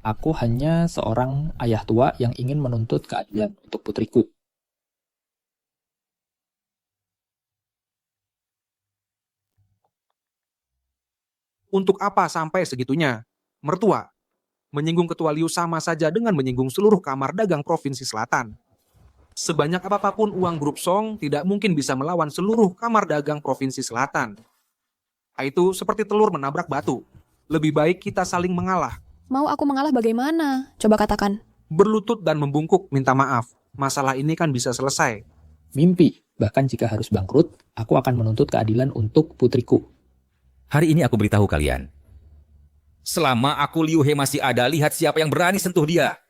Aku hanya seorang ayah tua yang ingin menuntut keadilan untuk putriku. Untuk apa sampai segitunya? Mertua, menyinggung Ketua Liu sama saja dengan menyinggung seluruh Kamar Dagang Provinsi Selatan. Sebanyak apapun uang grup Song tidak mungkin bisa melawan seluruh Kamar Dagang Provinsi Selatan. Itu seperti telur menabrak batu. Lebih baik kita saling mengalah. Mau aku mengalah bagaimana? Coba katakan. Berlutut dan membungkuk minta maaf. Masalah ini kan bisa selesai. Mimpi, bahkan jika harus bangkrut, aku akan menuntut keadilan untuk putriku. Hari ini aku beritahu kalian. Selama aku Liu He masih ada, lihat siapa yang berani sentuh dia.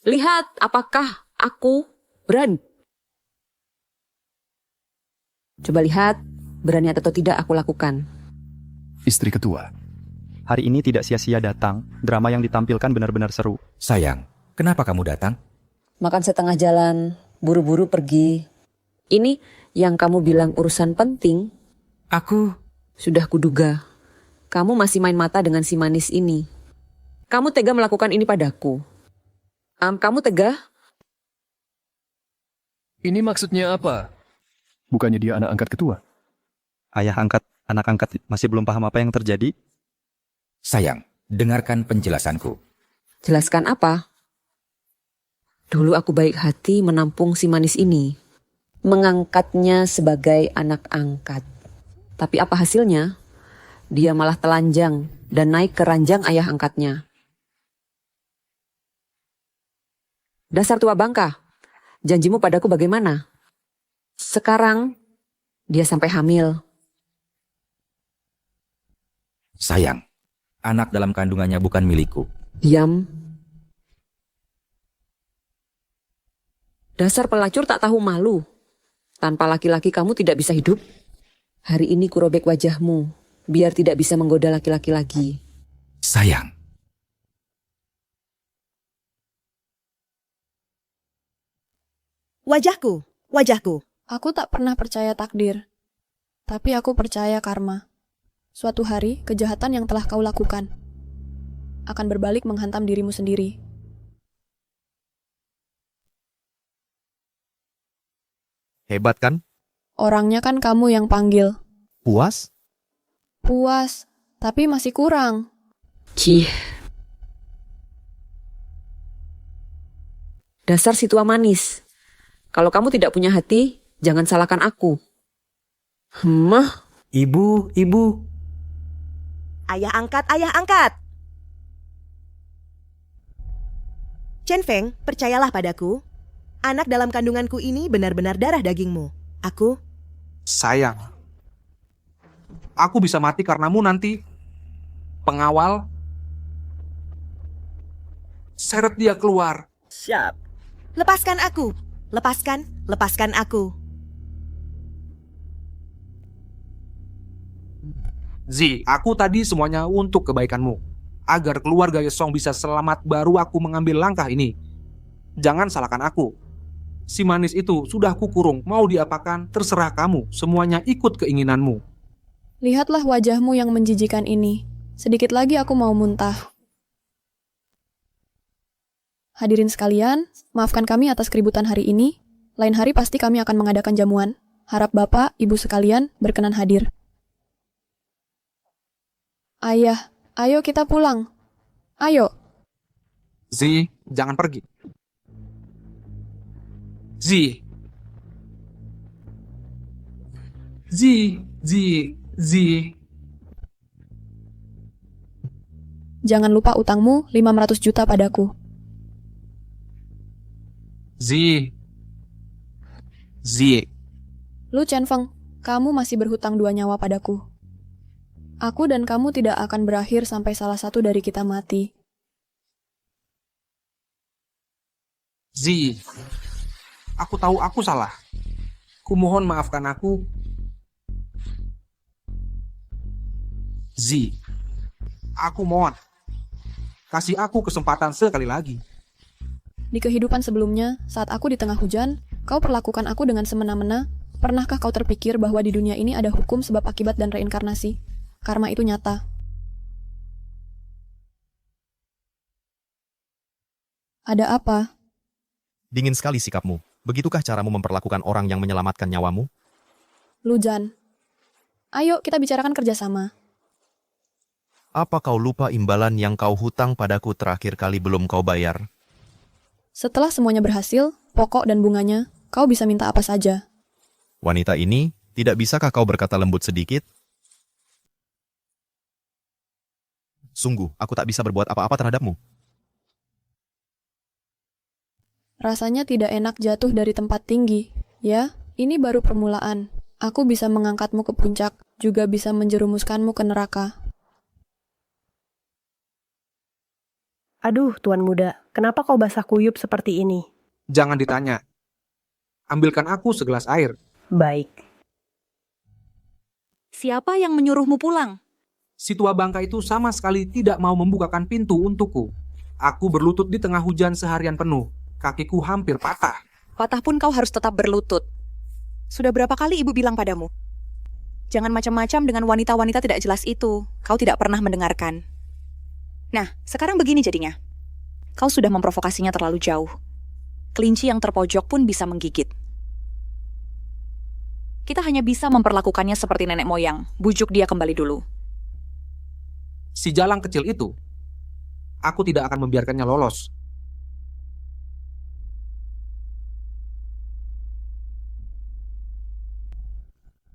Lihat apakah aku berani. Coba lihat, berani atau tidak aku lakukan. Istri ketua. Hari ini tidak sia-sia datang. Drama yang ditampilkan benar-benar seru. Sayang, kenapa kamu datang? Makan setengah jalan, buru-buru pergi. Ini yang kamu bilang urusan penting. Aku... Sudah kuduga. Kamu masih main mata dengan si manis ini. Kamu tega melakukan ini padaku. Kamu tega? Ini maksudnya apa? Bukannya dia anak angkat ketua? Ayah angkat, anak angkat masih belum paham apa yang terjadi? Sayang, dengarkan penjelasanku. Jelaskan apa? Dulu aku baik hati menampung si manis ini. Mengangkatnya sebagai anak angkat. Tapi apa hasilnya? Dia malah telanjang dan naik ke ranjang ayah angkatnya. Dasar tua bangka, janjimu padaku bagaimana? Sekarang, dia sampai hamil. Sayang, anak dalam kandungannya bukan milikku. Diam. Dasar pelacur tak tahu malu. Tanpa laki-laki kamu tidak bisa hidup. Hari ini kurobek wajahmu, biar tidak bisa menggoda laki-laki lagi. Sayang, Wajahku, wajahku. Aku tak pernah percaya takdir, tapi aku percaya karma. Suatu hari, kejahatan yang telah kau lakukan akan berbalik menghantam dirimu sendiri. Hebat kan? Orangnya kan kamu yang panggil. Puas? Puas, tapi masih kurang. Cih. Dasar si tua manis. Kalau kamu tidak punya hati, jangan salahkan aku. Ibu. Ayah angkat, ayah angkat. Chen Feng, percayalah padaku. Anak dalam kandunganku ini benar-benar darah dagingmu. Aku Sayang, aku bisa mati karenamu nanti. Pengawal, seret dia keluar. Siap. Lepaskan aku. Lepaskan aku. Zi, aku tadi semuanya untuk kebaikanmu. Agar keluarga Yesong bisa selamat baru aku mengambil langkah ini. Jangan salahkan aku. Si manis itu sudah kukurung, mau diapakan terserah kamu. Semuanya ikut keinginanmu. Lihatlah wajahmu yang menjijikan ini. Sedikit lagi aku mau muntah. Hadirin sekalian, maafkan kami atas keributan hari ini. Lain hari pasti kami akan mengadakan jamuan. Harap Bapak, Ibu sekalian berkenan hadir. Ayah, ayo kita pulang. Ayo. Zi, jangan pergi. Zi. Jangan lupa utangmu 500 juta padaku. Zi. Lu Chen Feng, kamu masih berhutang 2 nyawa padaku. Aku dan kamu tidak akan berakhir sampai salah satu dari kita mati. Zi. Aku tahu aku salah. Kumohon maafkan aku. Zi. Aku mohon. Kasih aku kesempatan sekali lagi. Di kehidupan sebelumnya, saat aku di tengah hujan, kau perlakukan aku dengan semena-mena. Pernahkah kau terpikir bahwa di dunia ini ada hukum sebab akibat dan reinkarnasi? Karma itu nyata. Ada apa? Dingin sekali sikapmu. Begitukah caramu memperlakukan orang yang menyelamatkan nyawamu? Lujan. Ayo kita bicarakan kerjasama. Apa kau lupa imbalan yang kau hutang padaku terakhir kali belum kau bayar? Setelah semuanya berhasil, pokok dan bunganya, kau bisa minta apa saja. Wanita ini, tidak bisakah kau berkata lembut sedikit? Sungguh, aku tak bisa berbuat apa-apa terhadapmu. Rasanya tidak enak jatuh dari tempat tinggi. Ya, ini baru permulaan. Aku bisa mengangkatmu ke puncak, juga bisa menjerumuskanmu ke neraka. Aduh, Tuan Muda, kenapa kau basah kuyup seperti ini? Jangan ditanya. Ambilkan aku segelas air. Baik. Siapa yang menyuruhmu pulang? Si tua bangka itu sama sekali tidak mau membukakan pintu untukku. Aku berlutut di tengah hujan seharian penuh. Kakiku hampir patah. Patah pun kau harus tetap berlutut. Sudah berapa kali ibu bilang padamu? Jangan macam-macam dengan wanita-wanita tidak jelas itu. Kau tidak pernah mendengarkan. Nah, sekarang begini jadinya. Kau sudah memprovokasinya terlalu jauh. Kelinci yang terpojok pun bisa menggigit. Kita hanya bisa memperlakukannya seperti nenek moyang. Bujuk dia kembali dulu. Si jalang kecil itu, aku tidak akan membiarkannya lolos.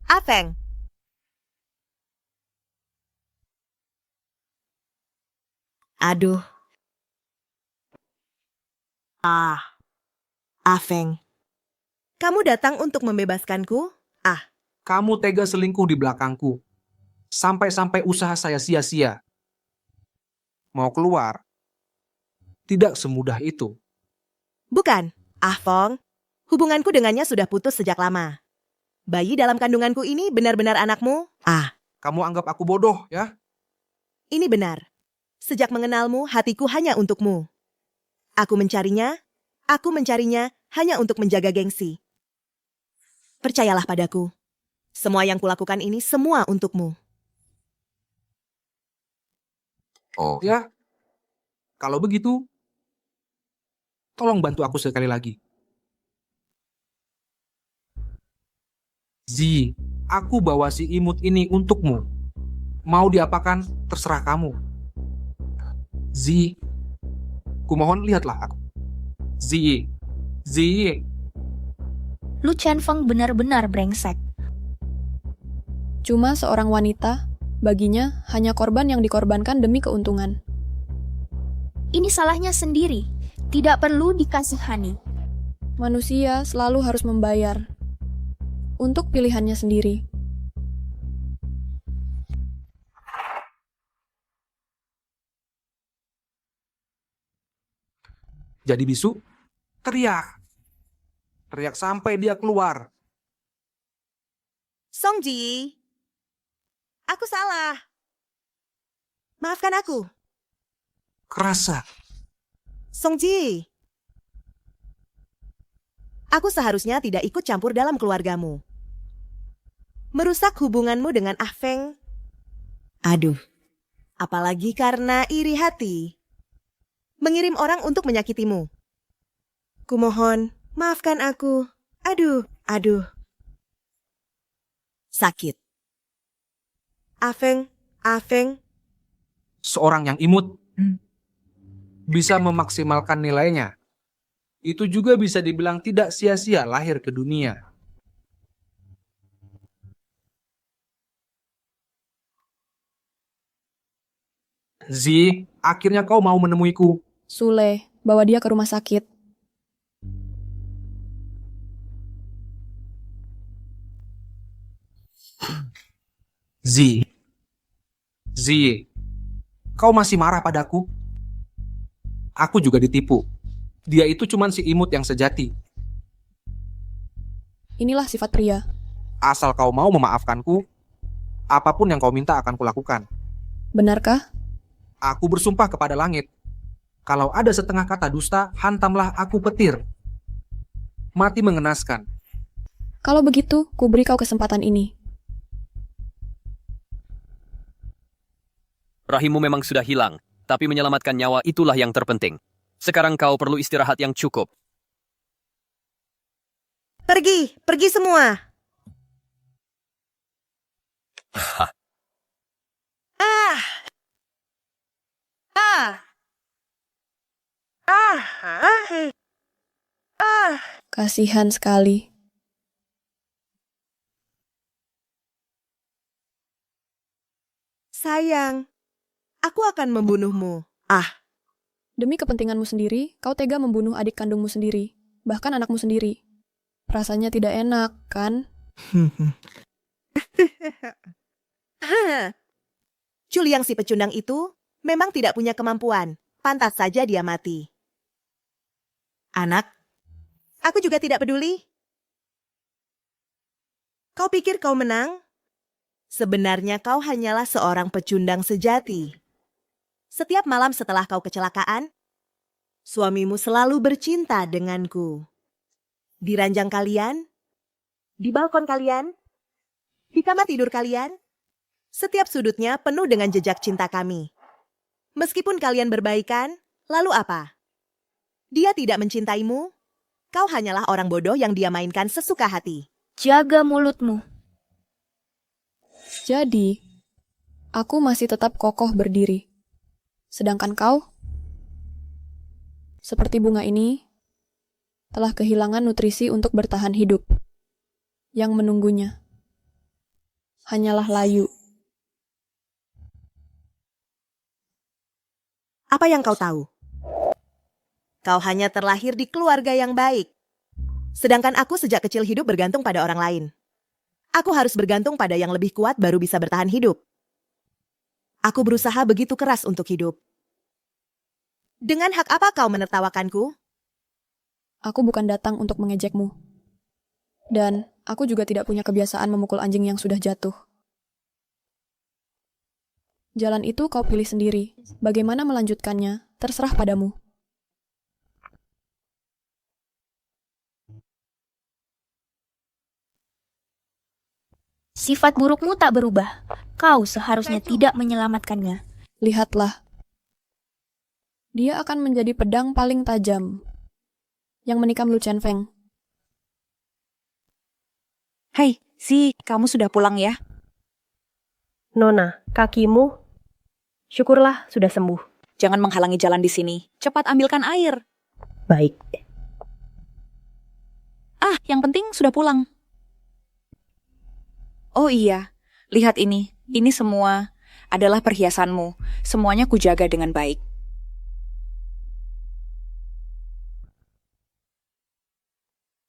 Afeng. Aduh. Afeng, kamu datang untuk membebaskanku? Kamu tega selingkuh di belakangku. Sampai-sampai usaha saya sia-sia. Mau keluar? Tidak semudah itu. Bukan, Fong. Hubunganku dengannya sudah putus sejak lama. Bayi dalam kandunganku ini benar-benar anakmu? Kamu anggap aku bodoh, ya? Ini benar. Sejak mengenalmu, hatiku hanya untukmu. Aku mencarinya hanya untuk menjaga gengsi. Percayalah padaku. Semua yang kulakukan ini semua untukmu. Oh. Ya, kalau begitu, tolong bantu aku sekali lagi. Zi, aku bawa si imut ini untukmu. Mau diapakan, terserah kamu. Zi, kumohon lihatlah aku. Zi. Lu Chenfeng benar-benar brengsek. Cuma seorang wanita, baginya hanya korban yang dikorbankan demi keuntungan. Ini salahnya sendiri. Tidak perlu dikasihani. Manusia selalu harus membayar untuk pilihannya sendiri. Jadi bisu, teriak. Teriak sampai dia keluar. Songji, aku salah. Maafkan aku. Kerasa. Songji, aku seharusnya tidak ikut campur dalam keluargamu. Merusak hubunganmu dengan Feng. Aduh, apalagi karena iri hati. Mengirim orang untuk menyakitimu. Kumohon, maafkan aku. Aduh. Sakit. Feng. Seorang yang imut bisa memaksimalkan nilainya. Itu juga bisa dibilang tidak sia-sia lahir ke dunia. Zi, akhirnya kau mau menemuiku. Sule, bawa dia ke rumah sakit. Zi, kau masih marah padaku? Aku juga ditipu. Dia itu cuman si imut yang sejati. Inilah sifat pria. Asal kau mau memaafkanku, apapun yang kau minta akan kulakukan. Benarkah? Aku bersumpah kepada langit. Kalau ada setengah kata dusta, hantamlah aku petir. Mati mengenaskan. Kalau begitu, kuberi kau kesempatan ini. Rahimmu memang sudah hilang, tapi menyelamatkan nyawa itulah yang terpenting. Sekarang kau perlu istirahat yang cukup. Pergi semua. Kasihan sekali. Sayang, aku akan membunuhmu. Demi kepentinganmu sendiri, kau tega membunuh adik kandungmu sendiri, bahkan anakmu sendiri. Rasanya tidak enak, kan? Culiang si pecundang itu memang tidak punya kemampuan. Pantas saja dia mati. Anak, aku juga tidak peduli. Kau pikir kau menang? Sebenarnya kau hanyalah seorang pecundang sejati. Setiap malam setelah kau kecelakaan, suamimu selalu bercinta denganku. Di ranjang kalian, di balkon kalian, di kamar tidur kalian, setiap sudutnya penuh dengan jejak cinta kami. Meskipun kalian berbaikan, lalu apa? Dia tidak mencintaimu, kau hanyalah orang bodoh yang dia mainkan sesuka hati. Jaga mulutmu. Jadi, aku masih tetap kokoh berdiri. Sedangkan kau, seperti bunga ini, telah kehilangan nutrisi untuk bertahan hidup. Yang menunggunya hanyalah layu. Apa yang kau tahu? Kau hanya terlahir di keluarga yang baik. Sedangkan aku sejak kecil hidup bergantung pada orang lain. Aku harus bergantung pada yang lebih kuat baru bisa bertahan hidup. Aku berusaha begitu keras untuk hidup. Dengan hak apa kau menertawakanku? Aku bukan datang untuk mengejekmu. Dan aku juga tidak punya kebiasaan memukul anjing yang sudah jatuh. Jalan itu kau pilih sendiri. Bagaimana melanjutkannya, terserah padamu. Sifat burukmu tak berubah. Kau seharusnya tidak menyelamatkannya. Lihatlah. Dia akan menjadi pedang paling tajam yang menikam Lu Chen Feng. Hai, kamu sudah pulang ya? Nona, kakimu? Syukurlah sudah sembuh. Jangan menghalangi jalan di sini. Cepat ambilkan air. Baik. Yang penting sudah pulang. Oh iya, lihat ini. Ini semua adalah perhiasanmu. Semuanya kujaga dengan baik.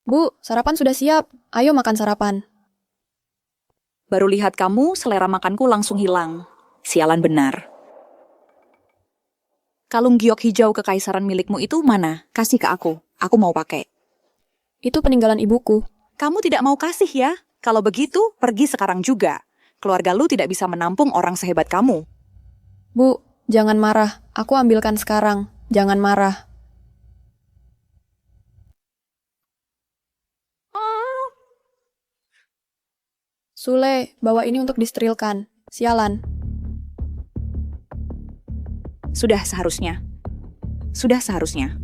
Bu, sarapan sudah siap. Ayo makan sarapan. Baru lihat kamu, selera makanku langsung hilang. Sialan benar. Kalung giok hijau kekaisaran milikmu itu mana? Kasih ke aku. Aku mau pakai. Itu peninggalan ibuku. Kamu tidak mau kasih ya? Kalau begitu, pergi sekarang juga. Keluarga lu tidak bisa menampung orang sehebat kamu. Bu, jangan marah. Aku ambilkan sekarang. Jangan marah. Sule, bawa ini untuk disterilkan. Sialan. Sudah seharusnya. Sudah seharusnya.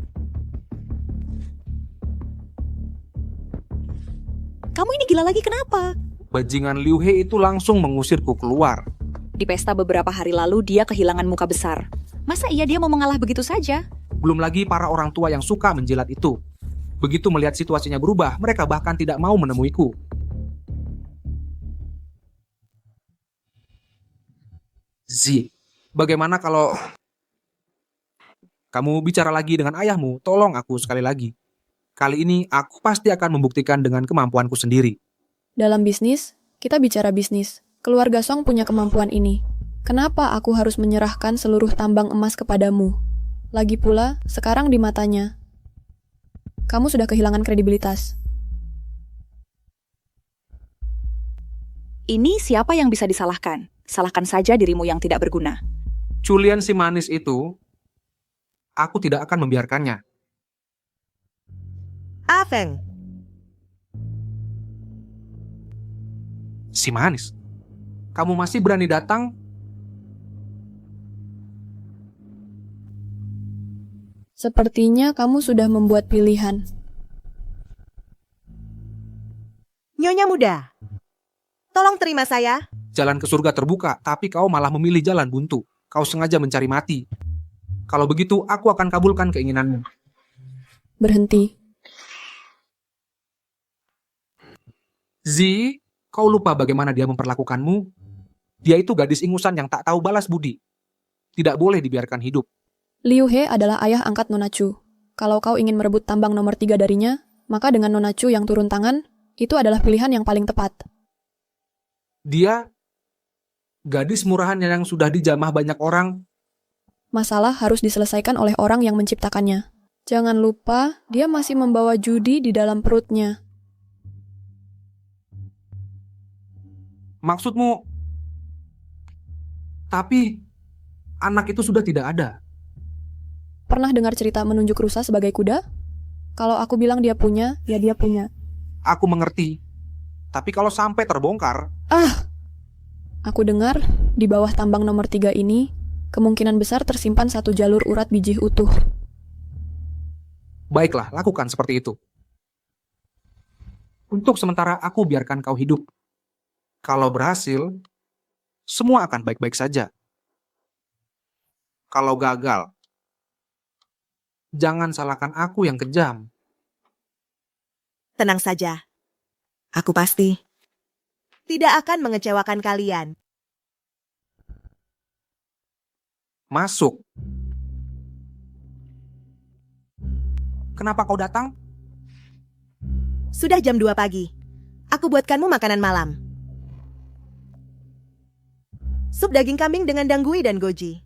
Kamu ini gila lagi kenapa? Bajingan Liu He itu langsung mengusirku keluar. Di pesta beberapa hari lalu dia kehilangan muka besar. Masa iya dia mau mengalah begitu saja? Belum lagi para orang tua yang suka menjilat itu. Begitu melihat situasinya berubah, mereka bahkan tidak mau menemuiku. Zi, bagaimana kalau kamu bicara lagi dengan ayahmu? Tolong aku sekali lagi. Kali ini aku pasti akan membuktikan dengan kemampuanku sendiri. Dalam bisnis, kita bicara bisnis. Keluarga Song punya kemampuan ini. Kenapa aku harus menyerahkan seluruh tambang emas kepadamu? Lagi pula, sekarang di matanya, kamu sudah kehilangan kredibilitas. Ini siapa yang bisa disalahkan? Salahkan saja dirimu yang tidak berguna. Culian si manis itu, aku tidak akan membiarkannya. Feng. Si manis? Kamu masih berani datang? Sepertinya kamu sudah membuat pilihan. Nyonya muda, tolong terima saya. Jalan ke surga terbuka, tapi kau malah memilih jalan buntu. Kau sengaja mencari mati. Kalau begitu, aku akan kabulkan keinginanmu. Berhenti. Zi, kau lupa bagaimana dia memperlakukanmu? Dia itu gadis ingusan yang tak tahu balas budi. Tidak boleh dibiarkan hidup. Liu He adalah ayah angkat Nona Chu. Kalau kau ingin merebut tambang nomor 3 darinya, maka dengan Nona Chu yang turun tangan, itu adalah pilihan yang paling tepat. Dia gadis murahan yang sudah dijamah banyak orang. Masalah harus diselesaikan oleh orang yang menciptakannya. Jangan lupa, dia masih membawa judi di dalam perutnya. Maksudmu, tapi anak itu sudah tidak ada. Pernah dengar cerita menunjuk rusa sebagai kuda? Kalau aku bilang dia punya, ya dia punya. Aku mengerti. Tapi kalau sampai terbongkar... Aku dengar, di bawah tambang nomor 3 ini, kemungkinan besar tersimpan 1 jalur urat biji utuh. Baiklah, lakukan seperti itu. Untuk sementara aku biarkan kau hidup. Kalau berhasil, semua akan baik-baik saja. Kalau gagal, jangan salahkan aku yang kejam. Tenang saja. Aku pasti tidak akan mengecewakan kalian. Masuk. Kenapa kau datang? Sudah jam 2 pagi. Aku buatkanmu makanan malam. Sup daging kambing dengan danggui dan goji.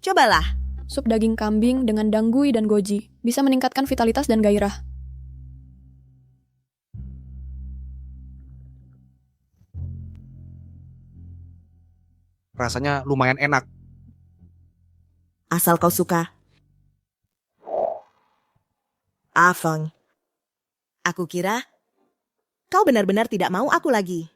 Cobalah. Sup daging kambing dengan danggui dan goji bisa meningkatkan vitalitas dan gairah. Rasanya lumayan enak. Asal kau suka. Afeng. Aku kira kau benar-benar tidak mau aku lagi.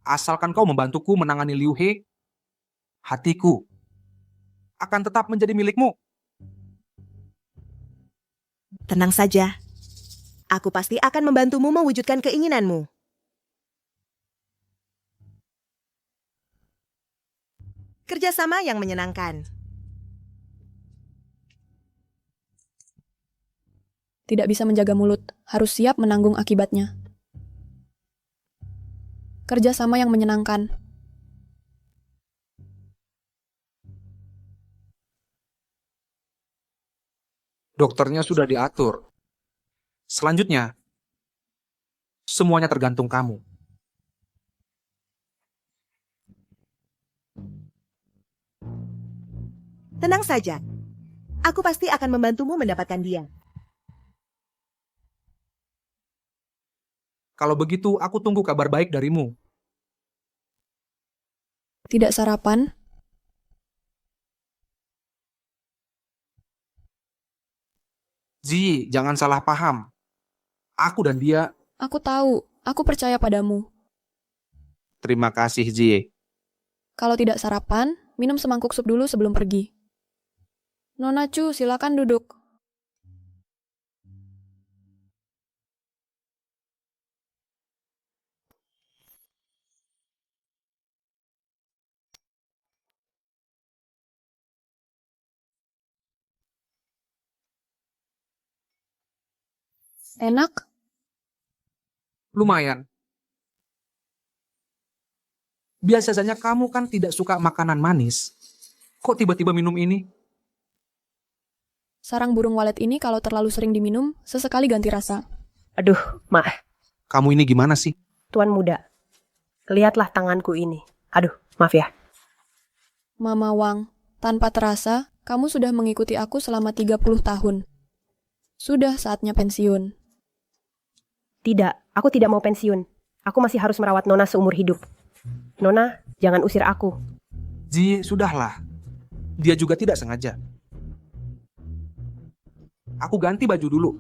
Asalkan kau membantuku menangani Liu He, hatiku akan tetap menjadi milikmu. Tenang saja. Aku pasti akan membantumu mewujudkan keinginanmu. Kerjasama yang menyenangkan. Tidak bisa menjaga mulut, harus siap menanggung akibatnya. Kerjasama yang menyenangkan. Dokternya sudah diatur. Selanjutnya, semuanya tergantung kamu. Tenang saja. Aku pasti akan membantumu mendapatkan dia. Kalau begitu, aku tunggu kabar baik darimu. Tidak sarapan? Ji, jangan salah paham. Aku dan dia... Aku tahu, aku percaya padamu. Terima kasih, Ji. Kalau tidak sarapan, minum semangkuk sup dulu sebelum pergi. Nona Chu, silakan duduk. Enak? Lumayan. Biasanya kamu kan tidak suka makanan manis. Kok tiba-tiba minum ini? Sarang burung walet ini kalau terlalu sering diminum, sesekali ganti rasa. Aduh, Mak. Kamu ini gimana sih? Tuan muda, lihatlah tanganku ini. Aduh, maaf ya. Mama Wang, tanpa terasa, kamu sudah mengikuti aku selama 30 tahun. Sudah saatnya pensiun. Tidak, aku tidak mau pensiun. Aku masih harus merawat Nona seumur hidup. Nona, jangan usir aku. Ji, sudahlah. Dia juga tidak sengaja. Aku ganti baju dulu.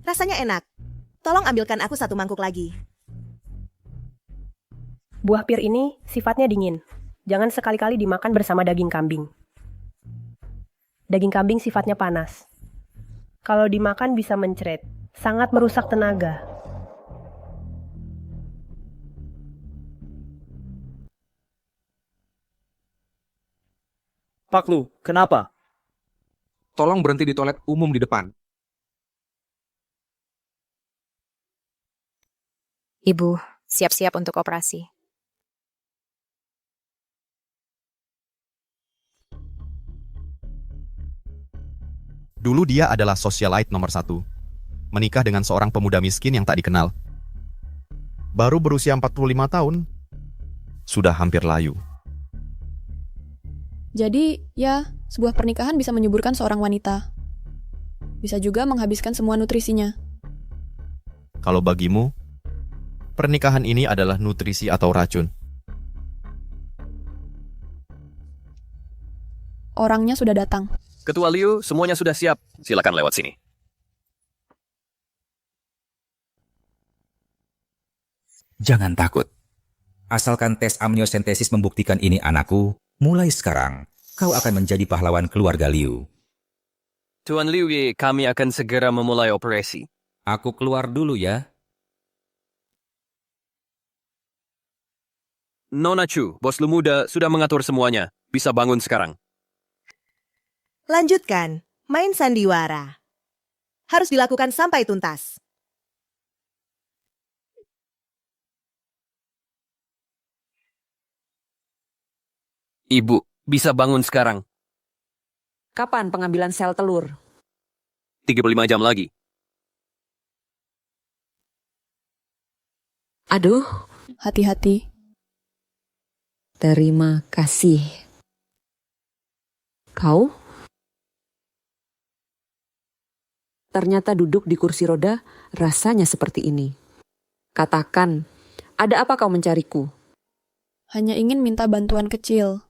Rasanya enak. Tolong ambilkan aku satu mangkuk lagi. Buah pir ini sifatnya dingin. Jangan sekali-kali dimakan bersama daging kambing. Daging kambing sifatnya panas. Kalau dimakan bisa mencret, sangat merusak tenaga. Pak Lu, kenapa? Tolong berhenti di toilet umum di depan. Ibu, siap-siap untuk operasi. Dulu dia adalah socialite nomor 1. Menikah dengan seorang pemuda miskin yang tak dikenal. Baru berusia 45 tahun, sudah hampir layu. Jadi, ya, sebuah pernikahan bisa menyuburkan seorang wanita. Bisa juga menghabiskan semua nutrisinya. Kalau bagimu, pernikahan ini adalah nutrisi atau racun? Orangnya sudah datang. Ketua Liu, semuanya sudah siap. Silakan lewat sini. Jangan takut. Asalkan tes amniosentesis membuktikan ini anakku, mulai sekarang kau akan menjadi pahlawan keluarga Liu. Tuan Liu Ye, kami akan segera memulai operasi. Aku keluar dulu ya. Nona Chu, bos lu muda sudah mengatur semuanya. Bisa bangun sekarang. Lanjutkan, main sandiwara. Harus dilakukan sampai tuntas. Ibu, bisa bangun sekarang. Kapan pengambilan sel telur? 35 jam lagi. Aduh, Hati-hati. terima kasih. Kau? Ternyata duduk di kursi roda rasanya seperti ini. Katakan, ada apa kau mencariku? Hanya ingin minta bantuan kecil.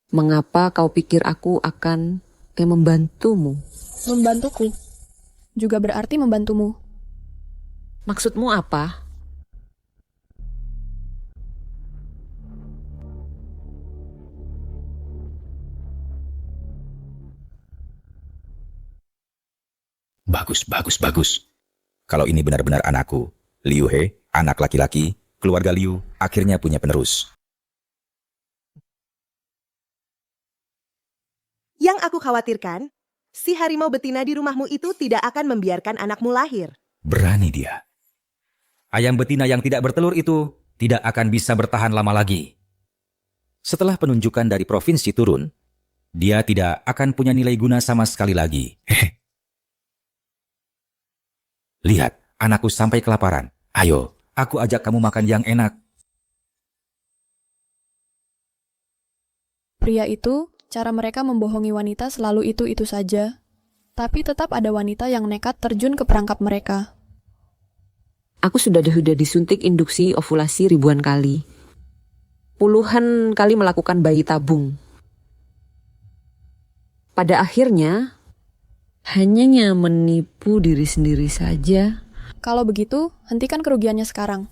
Mengapa kau pikir aku akan membantumu? Membantuku. Juga berarti membantumu. Maksudmu apa? Bagus, bagus, bagus. Kalau ini benar-benar anakku, Liu He, anak laki-laki, keluarga Liu, akhirnya punya penerus. Yang aku khawatirkan, si harimau betina di rumahmu itu tidak akan membiarkan anakmu lahir. Berani dia. Ayam betina yang tidak bertelur itu tidak akan bisa bertahan lama lagi. Setelah penunjukan dari provinsi turun, dia tidak akan punya nilai guna sama sekali lagi. Lihat, anakku sampai kelaparan. Ayo, aku ajak kamu makan yang enak. Pria itu, cara mereka membohongi wanita selalu itu-itu saja. Tapi tetap ada wanita yang nekat terjun ke perangkap mereka. Aku sudah disuntik induksi ovulasi ribuan kali. Puluhan kali melakukan bayi tabung. Pada akhirnya, hanya menipu diri sendiri saja. Kalau begitu, hentikan kerugiannya sekarang.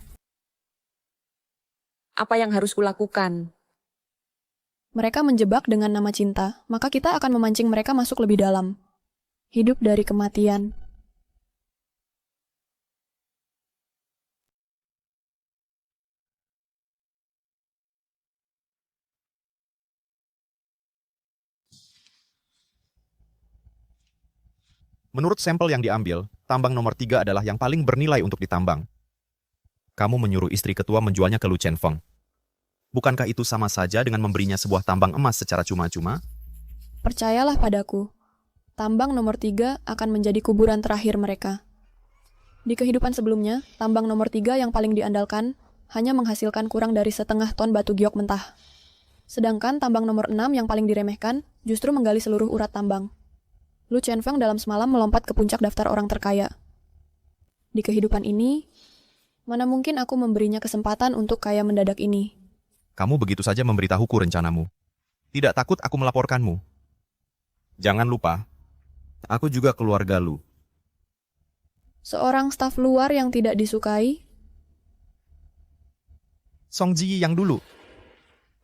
Apa yang harus kulakukan? Mereka menjebak dengan nama cinta, maka kita akan memancing mereka masuk lebih dalam. Hidup dari kematian. Menurut sampel yang diambil, tambang nomor 3 adalah yang paling bernilai untuk ditambang. Kamu menyuruh istri ketua menjualnya ke Lu Chenfeng. Bukankah itu sama saja dengan memberinya sebuah tambang emas secara cuma-cuma? Percayalah padaku, tambang nomor 3 akan menjadi kuburan terakhir mereka. Di kehidupan sebelumnya, tambang nomor 3 yang paling diandalkan hanya menghasilkan kurang dari setengah ton batu giok mentah. Sedangkan tambang nomor 6 yang paling diremehkan justru menggali seluruh urat tambang. Lu Chenfeng dalam semalam melompat ke puncak daftar orang terkaya. Di kehidupan ini, mana mungkin aku memberinya kesempatan untuk kaya mendadak ini. Kamu begitu saja memberitahuku rencanamu. Tidak takut aku melaporkanmu. Jangan lupa, aku juga keluarga Lu. Seorang staf luar yang tidak disukai, Song Ji yang dulu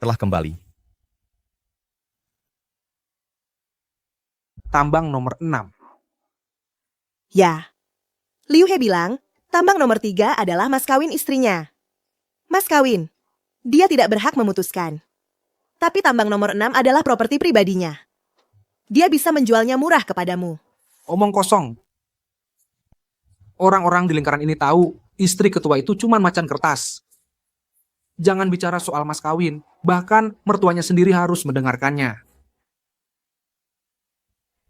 telah kembali. Tambang nomor 6. Ya, Liu He bilang, tambang nomor 3 adalah mas kawin istrinya. Mas kawin, dia tidak berhak memutuskan. Tapi tambang nomor 6 adalah properti pribadinya. Dia bisa menjualnya murah kepadamu. Omong kosong. Orang-orang di lingkaran ini tahu istri ketua itu cuma macan kertas. Jangan bicara soal mas kawin, bahkan mertuanya sendiri harus mendengarkannya.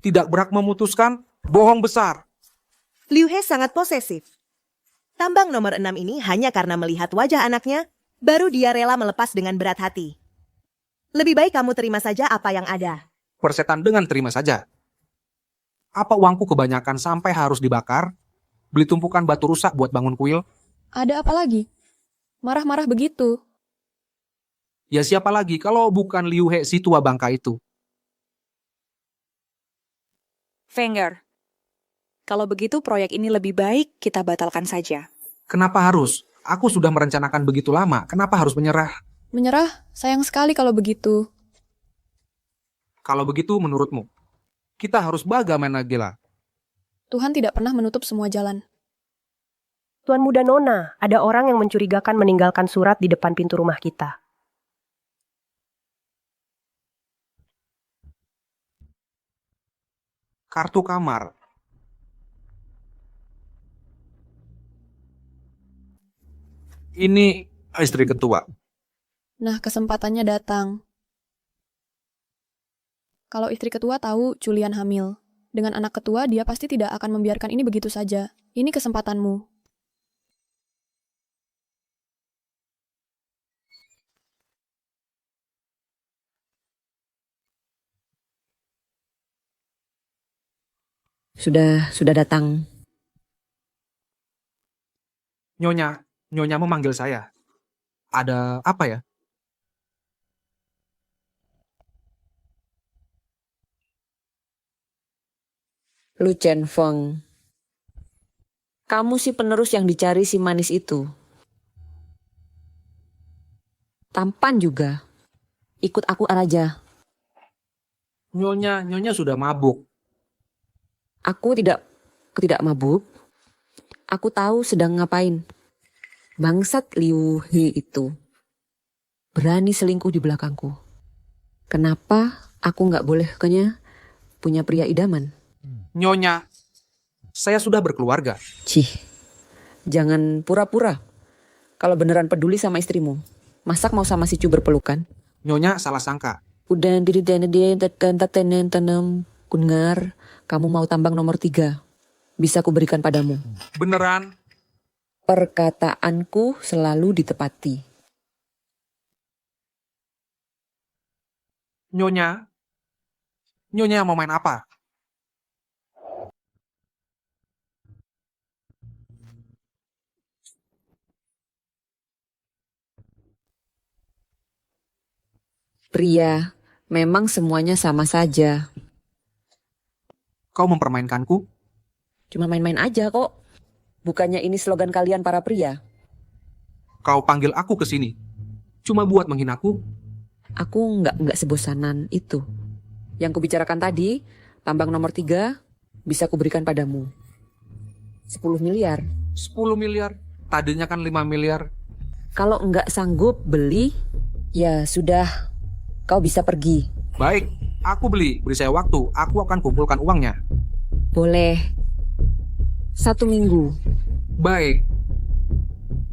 Tidak berhak memutuskan, bohong besar. Liu He sangat posesif. Tambang nomor 6 ini hanya karena melihat wajah anaknya, baru dia rela melepas dengan berat hati. Lebih baik kamu terima saja apa yang ada. Persetan dengan terima saja. Apa uangku kebanyakan sampai harus dibakar? Beli tumpukan batu rusak buat bangun kuil? ada apa lagi? Marah-marah begitu. Ya siapa lagi kalau bukan Liu He si tua bangka itu? Fenger, kalau begitu proyek ini lebih baik kita batalkan saja. Kenapa harus? Aku sudah merencanakan begitu lama, kenapa harus menyerah? Menyerah? Sayang sekali kalau begitu. Kalau begitu menurutmu, kita harus bagaimana gila? Tuhan tidak pernah menutup semua jalan. Tuan Muda Nona, ada orang yang mencurigakan meninggalkan surat di depan pintu rumah kita. Kartu kamar. Ini istri ketua. Nah, kesempatannya datang. Kalau istri ketua tahu Julian hamil. Dengan anak ketua, dia pasti tidak akan membiarkan ini begitu saja. Ini kesempatanmu. Sudah datang. Nyonya memanggil saya. Ada apa ya? Lu Chen Feng. Kamu si penerus yang dicari si manis itu. Tampan juga. Ikut aku aja. Nyonya sudah mabuk. Aku tidak mabuk. Aku tahu sedang ngapain. Bangsat Liu He itu. Berani selingkuh di belakangku. Kenapa aku nggak boleh punya pria idaman? Nyonya, saya sudah berkeluarga. Cih, jangan pura-pura. Kalau beneran peduli sama istrimu, masak mau sama si Cu berpelukan? Nyonya salah sangka. Udah tanam kungar, kamu mau tambang nomor 3. Bisa kuberikan padamu. Beneran? Perkataanku selalu ditepati. Nyonya mau main apa? Pria, memang semuanya sama saja. Kau mempermainkanku? Cuma main-main aja kok. Bukannya ini slogan kalian para pria? Kau panggil aku ke sini cuma buat menghinaku? Aku nggak sebosanan itu. Yang kubicarakan tadi, tambang nomor 3 bisa kuberikan padamu. 10 miliar. 10 miliar? Tadinya kan 5 miliar. Kalau nggak sanggup beli, ya sudah, kau bisa pergi. Baik, aku beli. Beri saya waktu, aku akan kumpulkan uangnya. Boleh. 1 minggu. Baik.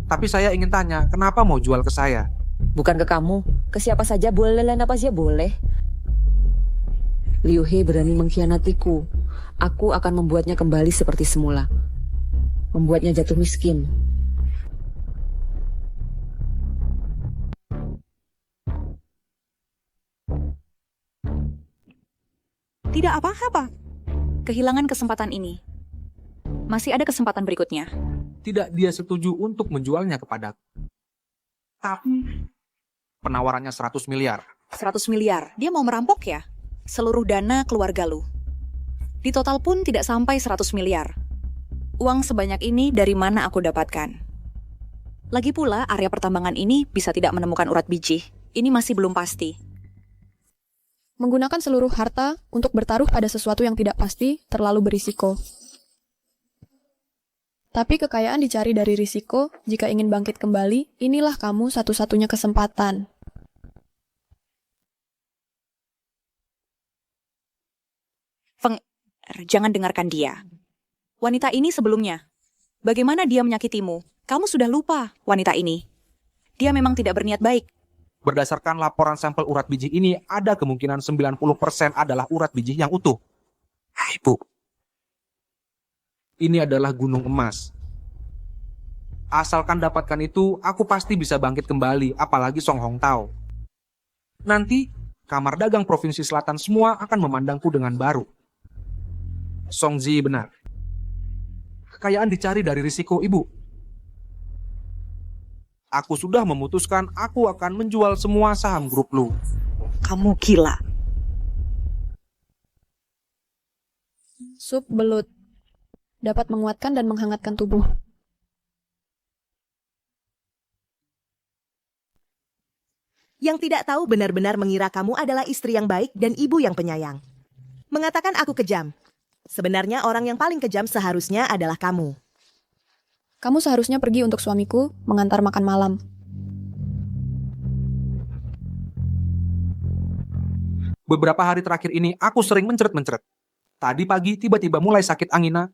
Tapi saya ingin tanya, kenapa mau jual ke saya? Bukan ke kamu, ke siapa saja boleh, lain apa saja boleh. Liu He berani mengkhianatiku. Aku akan membuatnya kembali seperti semula. Membuatnya jatuh miskin. Tidak apa-apa. Kehilangan kesempatan ini. Masih ada kesempatan berikutnya. Tidak dia setuju untuk menjualnya kepadaku. Tapi penawarannya 100 miliar. 100 miliar? Dia mau merampok ya? Seluruh dana keluarga lu. Di total pun tidak sampai 100 miliar. Uang sebanyak ini dari mana aku dapatkan? Lagi pula, area pertambangan ini bisa tidak menemukan urat biji. Ini masih belum pasti. Menggunakan seluruh harta untuk bertaruh pada sesuatu yang tidak pasti terlalu berisiko. Tapi kekayaan dicari dari risiko, jika ingin bangkit kembali, inilah kamu satu-satunya kesempatan. Jangan dengarkan dia. Wanita ini sebelumnya. Bagaimana dia menyakitimu? Kamu sudah lupa wanita ini. Dia memang tidak berniat baik. Berdasarkan laporan sampel urat biji ini, ada kemungkinan 90% adalah urat biji yang utuh. Hai Bu, ini adalah gunung emas. Asalkan dapatkan itu, aku pasti bisa bangkit kembali, apalagi Song Hong Tao. Nanti, Kamar Dagang Provinsi Selatan semua akan memandangku dengan baru. Song Zi benar. Kekayaan dicari dari risiko, Ibu. Aku sudah memutuskan aku akan menjual semua saham grup Lu. Kamu gila. Sup belut. Dapat menguatkan dan menghangatkan tubuh. Yang tidak tahu benar-benar mengira kamu adalah istri yang baik dan ibu yang penyayang. Mengatakan aku kejam. Sebenarnya orang yang paling kejam seharusnya adalah kamu. Kamu seharusnya pergi untuk suamiku mengantar makan malam. Beberapa hari terakhir ini aku sering mencret-mencret. Tadi pagi tiba-tiba mulai sakit angina.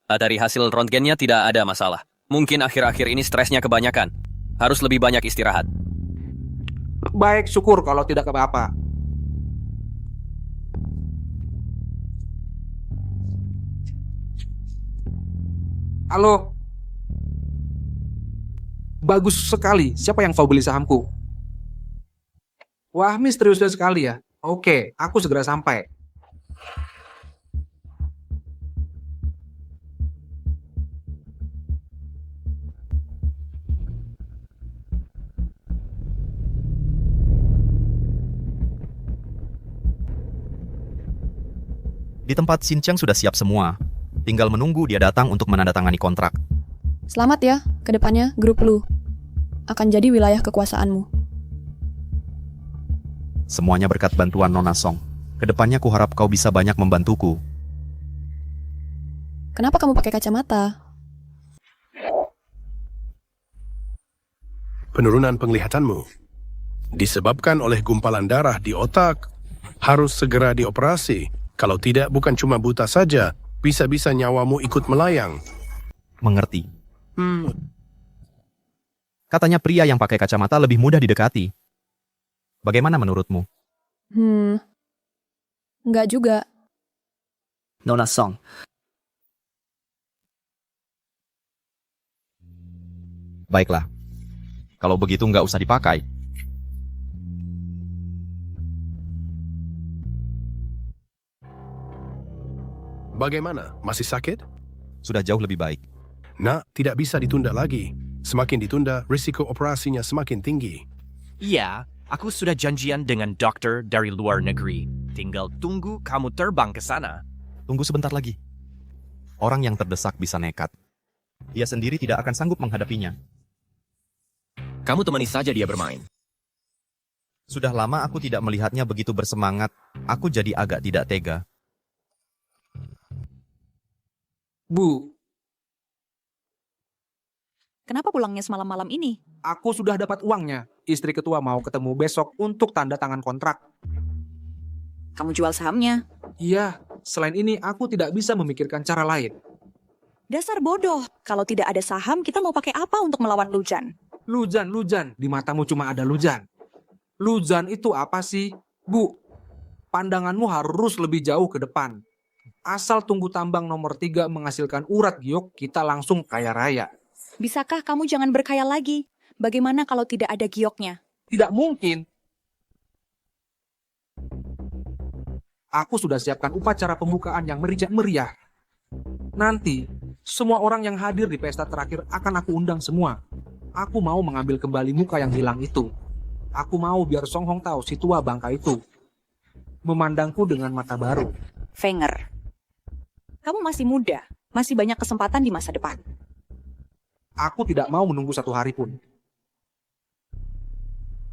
Dari hasil röntgennya tidak ada masalah. Mungkin akhir-akhir ini stresnya kebanyakan. Harus lebih banyak istirahat. Baik, syukur kalau tidak apa-apa. Halo? Bagus sekali. Siapa yang kau beli sahamku? Wah, misteriusnya sekali ya. Oke, aku segera sampai. Di tempat Xinjiang sudah siap semua. Tinggal menunggu dia datang untuk menandatangani kontrak. Selamat ya, kedepannya grup Lu akan jadi wilayah kekuasaanmu. Semuanya berkat bantuan Nona Song. Kedepannya kuharap kau bisa banyak membantuku. Kenapa kamu pakai kacamata? Penurunan penglihatanmu disebabkan oleh gumpalan darah di otak. Harus segera dioperasi. Kalau tidak, bukan cuma buta saja, bisa-bisa nyawamu ikut melayang. Mengerti. Katanya pria yang pakai kacamata lebih mudah didekati. Bagaimana menurutmu? Enggak juga. Nona Song, Baiklah. Kalau begitu nggak usah dipakai. Bagaimana? Masih sakit? Sudah jauh lebih baik. Nak, tidak bisa ditunda lagi. Semakin ditunda, risiko operasinya semakin tinggi. Iya, aku sudah janjian dengan dokter dari luar negeri. Tinggal tunggu kamu terbang ke sana. Tunggu sebentar lagi. Orang yang terdesak bisa nekat. Dia sendiri tidak akan sanggup menghadapinya. Kamu temani saja dia bermain. Sudah lama aku tidak melihatnya begitu bersemangat. Aku jadi agak tidak tega. Bu, Kenapa pulangnya semalam-malam ini? aku sudah dapat uangnya. Istri ketua mau ketemu besok untuk tanda tangan kontrak. Kamu jual sahamnya? Iya, selain ini aku tidak bisa memikirkan cara lain. Dasar bodoh. Kalau tidak ada saham, kita mau pakai apa untuk melawan Lujan? Lujan, di matamu cuma ada Lujan. Lujan itu apa sih? Bu, pandanganmu harus lebih jauh ke depan. Asal tunggu tambang nomor 3 menghasilkan urat giok, kita langsung kaya raya. Bisakah kamu jangan berkhayal lagi? Bagaimana kalau tidak ada gioknya? Tidak mungkin. Aku sudah siapkan upacara pembukaan yang meriah. Nanti, semua orang yang hadir di pesta terakhir akan aku undang semua. Aku mau mengambil kembali muka yang hilang itu. Aku mau biar Song Hong tahu si tua bangka itu memandangku dengan mata baru. Fenger. Kamu masih muda, masih banyak kesempatan di masa depan. Aku tidak mau menunggu 1 hari pun.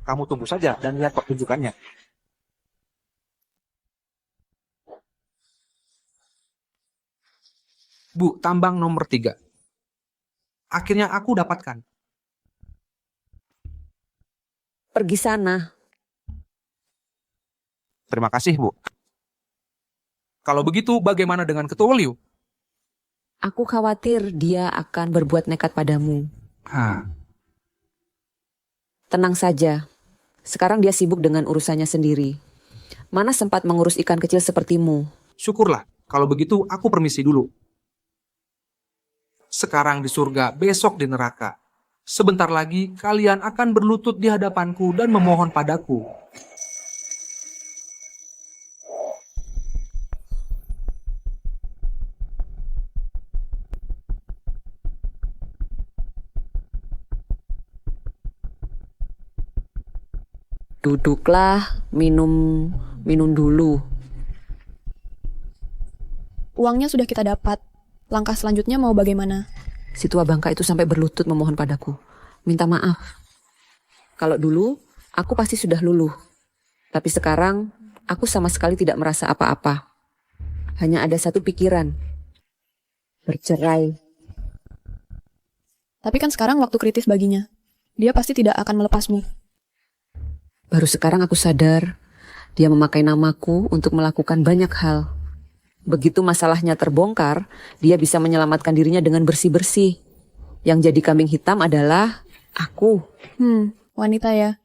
Kamu tunggu saja dan lihat pertunjukannya. Bu, tambang nomor 3. Akhirnya aku dapatkan. Pergi sana. Terima kasih, Bu. Kalau begitu, bagaimana dengan Ketua Liu? Aku khawatir dia akan berbuat nekat padamu. Tenang saja. Sekarang dia sibuk dengan urusannya sendiri. Mana sempat mengurus ikan kecil sepertimu. Syukurlah. Kalau begitu, aku permisi dulu. Sekarang di surga, besok di neraka. Sebentar lagi, kalian akan berlutut di hadapanku dan memohon padaku. Duduklah, minum dulu. Uangnya sudah kita dapat. Langkah selanjutnya mau bagaimana? Si tua bangka itu sampai berlutut memohon padaku. Minta maaf. Kalau dulu, aku pasti sudah luluh. Tapi sekarang, aku sama sekali tidak merasa apa-apa. Hanya ada satu pikiran. Bercerai. Tapi kan sekarang waktu kritis baginya. Dia pasti tidak akan melepasmu. Baru sekarang aku sadar, dia memakai namaku untuk melakukan banyak hal. Begitu masalahnya terbongkar, dia bisa menyelamatkan dirinya dengan bersih-bersih. Yang jadi kambing hitam adalah aku. Wanita ya.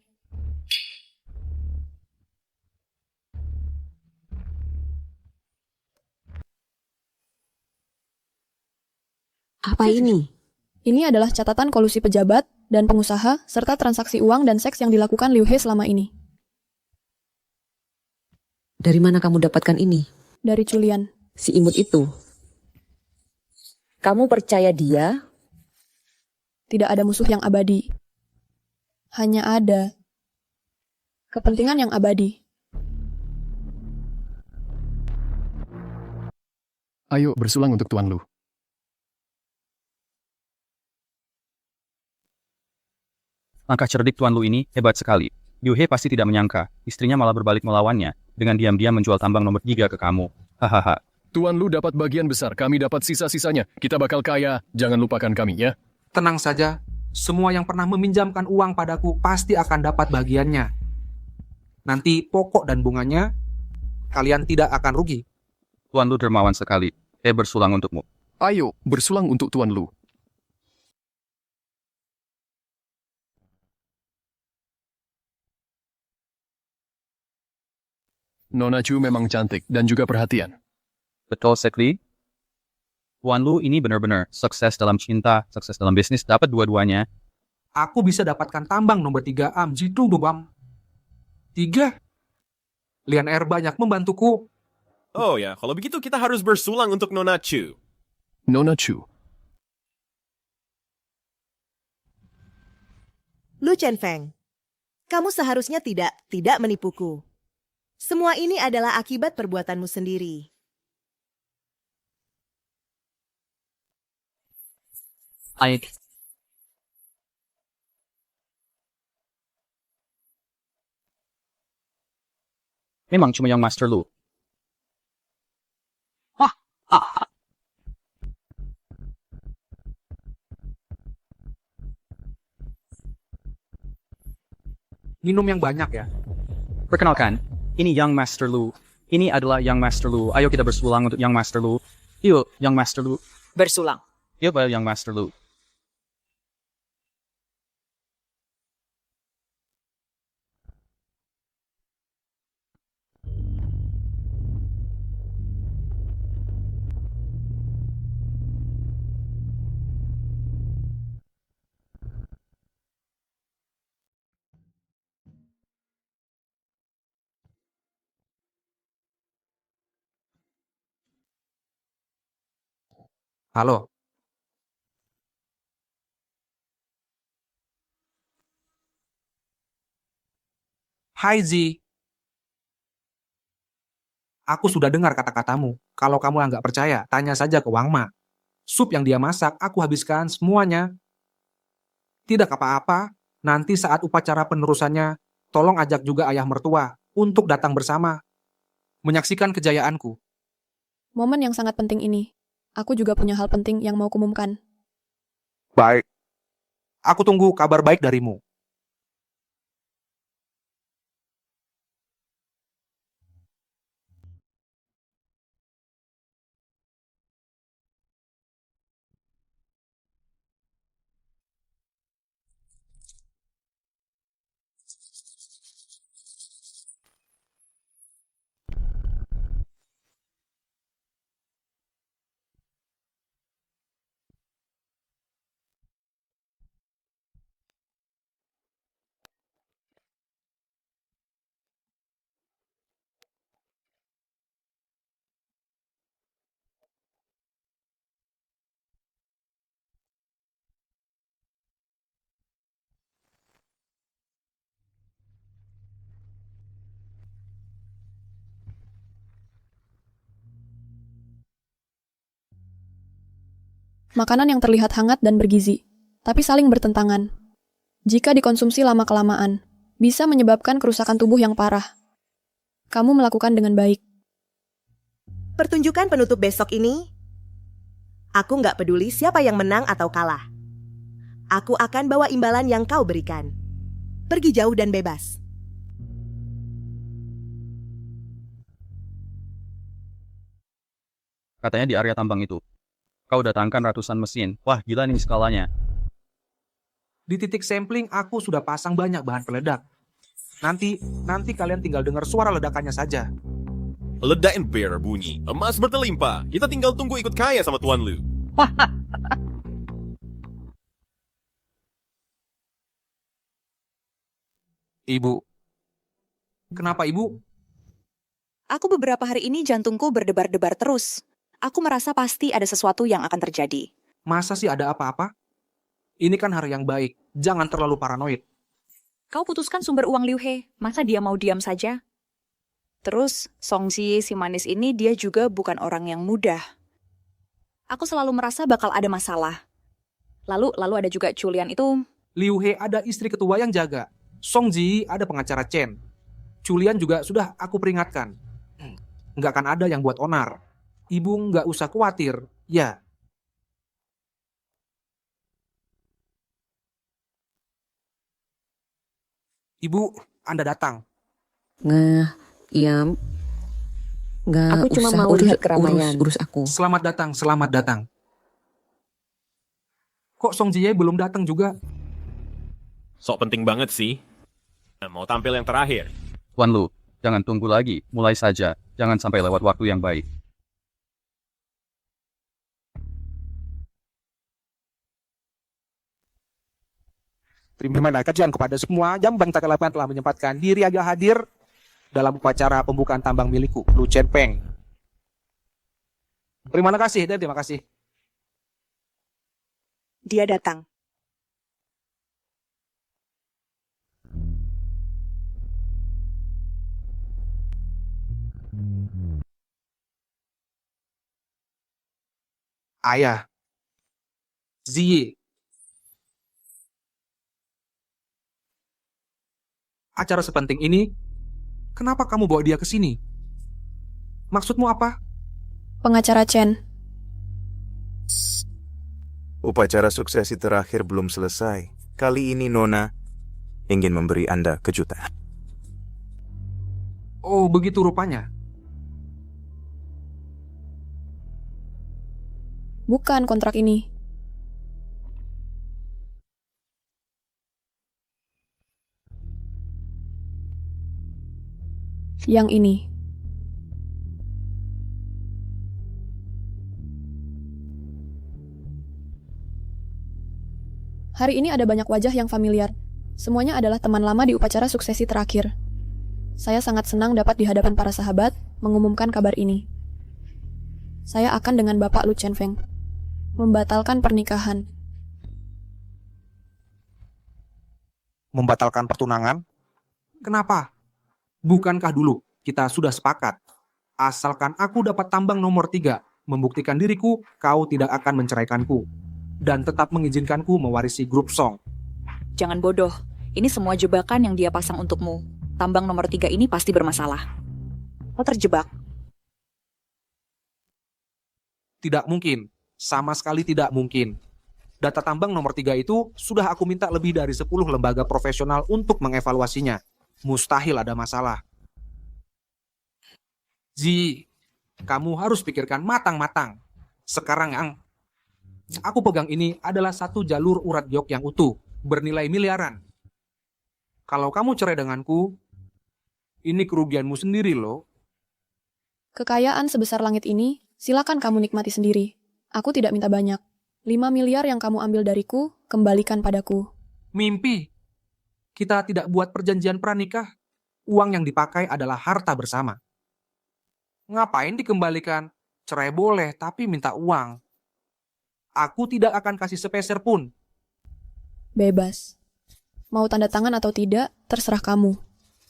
Apa ini? Ini adalah catatan kolusi pejabat dan pengusaha serta transaksi uang dan seks yang dilakukan Liu He selama ini. Dari mana kamu dapatkan ini? Dari Julian. Si imut itu. Kamu percaya dia? Tidak ada musuh yang abadi. Hanya ada kepentingan yang abadi. Ayo bersulang untuk Tuan Lu. Langkah cerdik Tuan Lu ini hebat sekali. Liu He pasti tidak menyangka, istrinya malah berbalik melawannya, dengan diam-diam menjual tambang nomor 3 ke kamu. Hahaha. Tuan Lu dapat bagian besar, kami dapat sisa-sisanya. Kita bakal kaya, jangan lupakan kami ya. Tenang saja, semua yang pernah meminjamkan uang padaku pasti akan dapat bagiannya. Nanti pokok dan bunganya, kalian tidak akan rugi. Tuan Lu dermawan sekali. He bersulang untukmu. Ayo, bersulang untuk Tuan Lu. Nona Chu memang cantik dan juga perhatian. Betul sekali. Tuan Lu ini benar-benar sukses dalam cinta, sukses dalam bisnis, dapat dua-duanya. Aku bisa dapatkan tambang nomor 3 Jitu Dubam. 3. Lian Air banyak membantuku. Oh ya, kalau begitu kita harus bersulang untuk Nona Chu. Nona Chu. Lu Chen Feng, kamu seharusnya tidak menipuku. Semua ini adalah akibat perbuatanmu sendiri. Baik. Memang cuma yang Master Lu. Minum yang banyak ya. Perkenalkan, ini Young Master Lu. Ini adalah Young Master Lu. Ayo kita bersulang untuk Young Master Lu. Yuk, Young Master Lu. Bersulang. Yuk, Young Master Lu. Halo. Hai Zi. Aku sudah dengar kata-katamu. Kalau kamu nggak percaya, tanya saja ke Wang Ma. Sup yang dia masak, aku habiskan semuanya. Tidak apa-apa, nanti saat upacara penerusannya, tolong ajak juga ayah mertua untuk datang bersama. Menyaksikan kejayaanku. Momen yang sangat penting ini. Aku juga punya hal penting yang mau kumumkan. Baik. Aku tunggu kabar baik darimu. Makanan yang terlihat hangat dan bergizi, tapi saling bertentangan. Jika dikonsumsi lama-kelamaan, bisa menyebabkan kerusakan tubuh yang parah. Kamu melakukan dengan baik. Pertunjukan penutup besok ini, aku nggak peduli siapa yang menang atau kalah. Aku akan bawa imbalan yang kau berikan. Pergi jauh dan bebas. Katanya di area tambang itu. Kau datangkan ratusan mesin. Wah, gila nih skalanya. Di titik sampling aku sudah pasang banyak bahan peledak. Nanti kalian tinggal dengar suara ledakannya saja. Ledakin bear bunyi, emas bertelimpah. Kita tinggal tunggu ikut kaya sama Tuan Lu. Ibu. Kenapa, Ibu? Aku beberapa hari ini jantungku berdebar-debar terus. Aku merasa pasti ada sesuatu yang akan terjadi. Masa sih ada apa-apa? Ini kan hari yang baik. Jangan terlalu paranoid. Kau putuskan sumber uang Liu He. Masa dia mau diam saja? Terus, Song Ji, si manis ini, dia juga bukan orang yang mudah. Aku selalu merasa bakal ada masalah. Lalu ada juga Julian itu. Liu He ada istri ketua yang jaga. Song Ji ada pengacara Chen. Julian juga sudah aku peringatkan. Nggak akan ada yang buat onar. Ibu nggak usah khawatir, ya. Ibu, Anda datang. Iya. Nggak Aku cuma usah mau lihat keramaian. urus aku. Selamat datang, selamat datang. Kok Song Ji belum datang juga? Sok penting banget sih. Mau tampil yang terakhir. Tuan Lu, jangan tunggu lagi. Mulai saja. Jangan sampai lewat waktu yang baik. Terima kasih kepada semua yang Bang Takalapan telah menyempatkan diri agak hadir dalam upacara pembukaan tambang milikku, Lu Chen Peng. Terima kasih dan terima kasih. Dia datang. Ayah. Ziyi. Acara sepenting ini, kenapa kamu bawa dia ke sini? Maksudmu apa? Pengacara Chen. Upacara suksesi terakhir belum selesai. Kali ini Nona ingin memberi Anda kejutan. Oh, begitu rupanya. Bukan kontrak ini. Yang ini. Hari ini ada banyak wajah yang familiar. Semuanya adalah teman lama di upacara suksesi terakhir. Saya sangat senang dapat di hadapan para sahabat mengumumkan kabar ini. Saya akan dengan Bapak Lu Chen Feng membatalkan pernikahan. Membatalkan pertunangan? Kenapa? Bukankah dulu kita sudah sepakat? Asalkan aku dapat tambang nomor 3, membuktikan diriku, kau tidak akan menceraikanku. Dan tetap mengizinkanku mewarisi grup Song. Jangan bodoh. Ini semua jebakan yang dia pasang untukmu. Tambang nomor 3 ini pasti bermasalah. Kau terjebak. Tidak mungkin. Sama sekali tidak mungkin. Data tambang nomor 3 itu sudah aku minta lebih dari 10 lembaga profesional untuk mengevaluasinya. Mustahil ada masalah. Ji, kamu harus pikirkan matang-matang. Sekarang yang aku pegang ini adalah satu jalur urat giok yang utuh, bernilai miliaran. Kalau kamu cerai denganku, ini kerugianmu sendiri loh. Kekayaan sebesar langit ini, silakan kamu nikmati sendiri. Aku tidak minta banyak. 5 miliar yang kamu ambil dariku, kembalikan padaku. Mimpi. Kita tidak buat perjanjian pranikah. Uang yang dipakai adalah harta bersama. Ngapain dikembalikan? Cerai boleh, tapi minta uang. Aku tidak akan kasih sepeser pun. Bebas. Mau tanda tangan atau tidak, terserah kamu.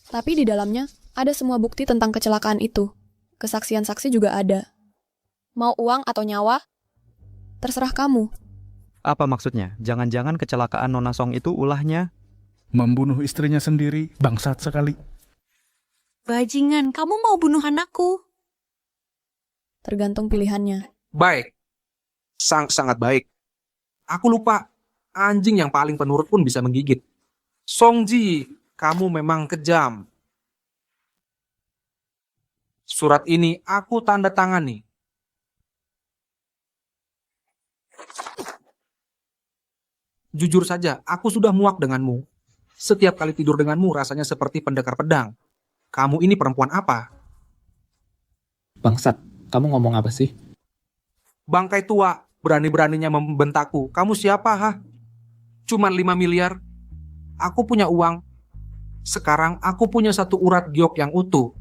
Tapi di dalamnya, ada semua bukti tentang kecelakaan itu. Kesaksian saksi juga ada. Mau uang atau nyawa? Terserah kamu. Apa maksudnya? Jangan-jangan kecelakaan Nona Song itu ulahnya? Membunuh istrinya sendiri, bangsat sekali. Bajingan, kamu mau bunuh anakku? Tergantung pilihannya. Baik. Sangat baik. Aku lupa. Anjing yang paling penurut pun bisa menggigit. Song Ji, kamu memang kejam. Surat ini aku tanda tangani. Jujur saja, aku sudah muak denganmu. Setiap kali tidur denganmu rasanya seperti pendekar pedang. Kamu ini perempuan apa? Bangsat, kamu ngomong apa sih? Bangkai tua, berani-beraninya membentakku. Kamu siapa, ha? Cuman 5 miliar. Aku punya uang. Sekarang aku punya satu urat giok yang utuh.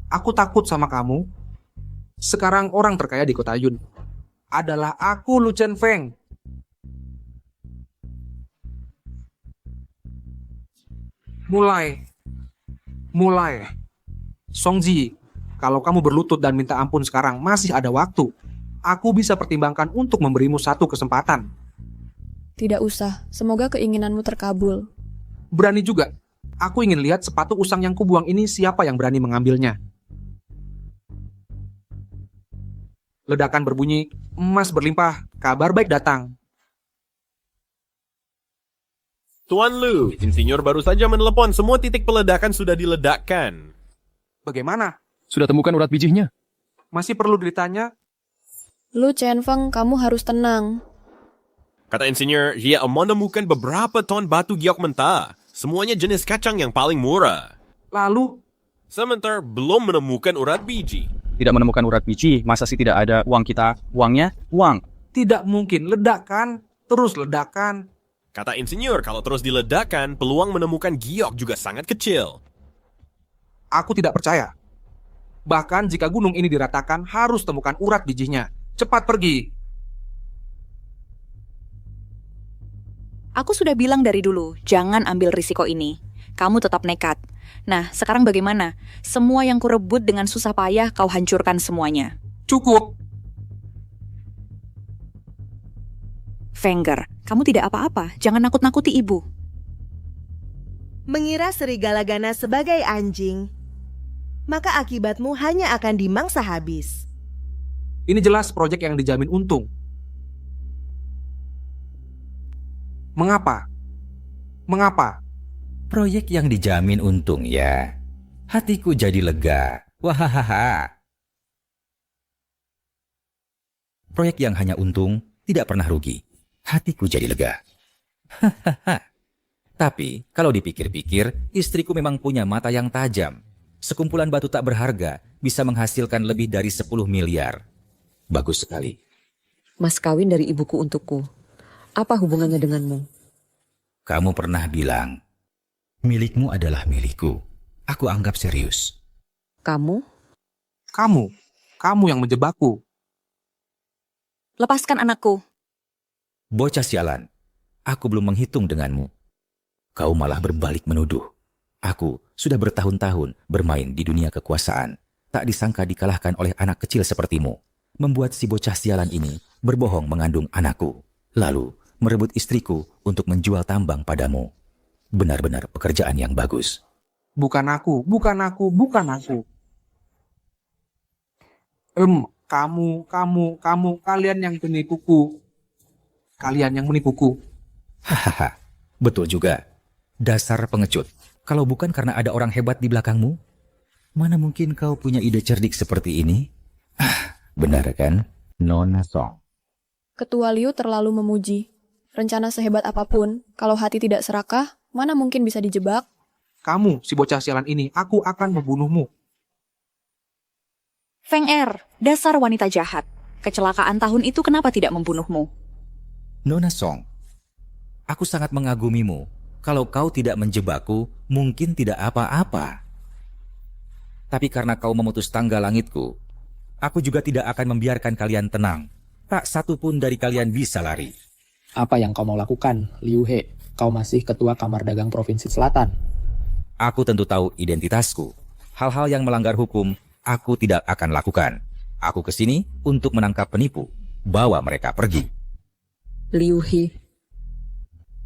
Aku takut sama kamu. Sekarang orang terkaya di kota Yun adalah aku, Lu Chen Feng. Mulai. Songji, kalau kamu berlutut dan minta ampun sekarang, masih ada waktu. Aku bisa pertimbangkan untuk memberimu satu kesempatan. Tidak usah, semoga keinginanmu terkabul. Berani juga. Aku ingin lihat sepatu usang yang kubuang ini siapa yang berani mengambilnya. Ledakan berbunyi, emas berlimpah, kabar baik datang. Tuan Lu, insinyur baru saja menelepon. Semua titik peledakan sudah diledakkan. Bagaimana? Sudah temukan urat bijinya? Masih perlu ditanya? Lu Chen Feng, kamu harus tenang. Kata insinyur, dia menemukan beberapa ton batu giok mentah. Semuanya jenis kacang yang paling murah. Lalu? Sementara belum menemukan urat biji. Tidak menemukan urat biji, masa sih tidak ada uang kita? Uangnya? Uang. Tidak mungkin, ledakan. Terus ledakan. Kata insinyur, kalau terus diledakkan, peluang menemukan giok juga sangat kecil. Aku tidak percaya. Bahkan jika gunung ini diratakan, harus temukan urat bijinya. Cepat pergi. Aku sudah bilang dari dulu, jangan ambil risiko ini. Kamu tetap nekat. Nah, sekarang bagaimana? Semua yang kurebut dengan susah payah, kau hancurkan semuanya. Cukup. Wenger, kamu tidak apa-apa. Jangan nakut-nakuti ibu. Mengira serigala ganas sebagai anjing, maka akibatmu hanya akan dimangsa habis. Ini jelas proyek yang dijamin untung. Mengapa? Proyek yang dijamin untung ya. Hatiku jadi lega. Wahahaha. Proyek yang hanya untung tidak pernah rugi. Hatiku jadi lega. Hahaha. Tapi kalau dipikir-pikir, istriku memang punya mata yang tajam. Sekumpulan batu tak berharga bisa menghasilkan lebih dari 10 miliar. Bagus sekali. Mas kawin dari ibuku untukku. Apa hubungannya denganmu? Kamu pernah bilang, milikmu adalah milikku. Aku anggap serius. Kamu? Kamu yang menjebakku. Lepaskan anakku. Bocah sialan, aku belum menghitung denganmu. Kau malah berbalik menuduh. Aku sudah bertahun-tahun bermain di dunia kekuasaan. Tak disangka dikalahkan oleh anak kecil sepertimu. Membuat si bocah sialan ini berbohong mengandung anakku. Lalu merebut istriku untuk menjual tambang padamu. Benar-benar pekerjaan yang bagus. Bukan aku. Kamu, kalian yang menipuku. Hahaha, betul juga. Dasar pengecut. Kalau bukan karena ada orang hebat di belakangmu, mana mungkin kau punya ide cerdik seperti ini? Benar kan, Nona Song? Ketua Liu terlalu memuji. Rencana sehebat apapun, kalau hati tidak serakah, mana mungkin bisa dijebak? Kamu, si bocah sialan ini, aku akan membunuhmu. Feng Er, dasar wanita jahat. Kecelakaan tahun itu kenapa tidak membunuhmu? Nona Song, aku sangat mengagumimu. Kalau kau tidak menjebakku, mungkin tidak apa-apa. Tapi karena kau memutus tangga langitku, aku juga tidak akan membiarkan kalian tenang. Tak satu pun dari kalian bisa lari. Apa yang kau mau lakukan, Liu He? Kau masih ketua Kamar Dagang Provinsi Selatan. Aku tentu tahu identitasku. Hal-hal yang melanggar hukum, aku tidak akan lakukan. Aku kesini untuk menangkap penipu. Bawa mereka pergi. Liu He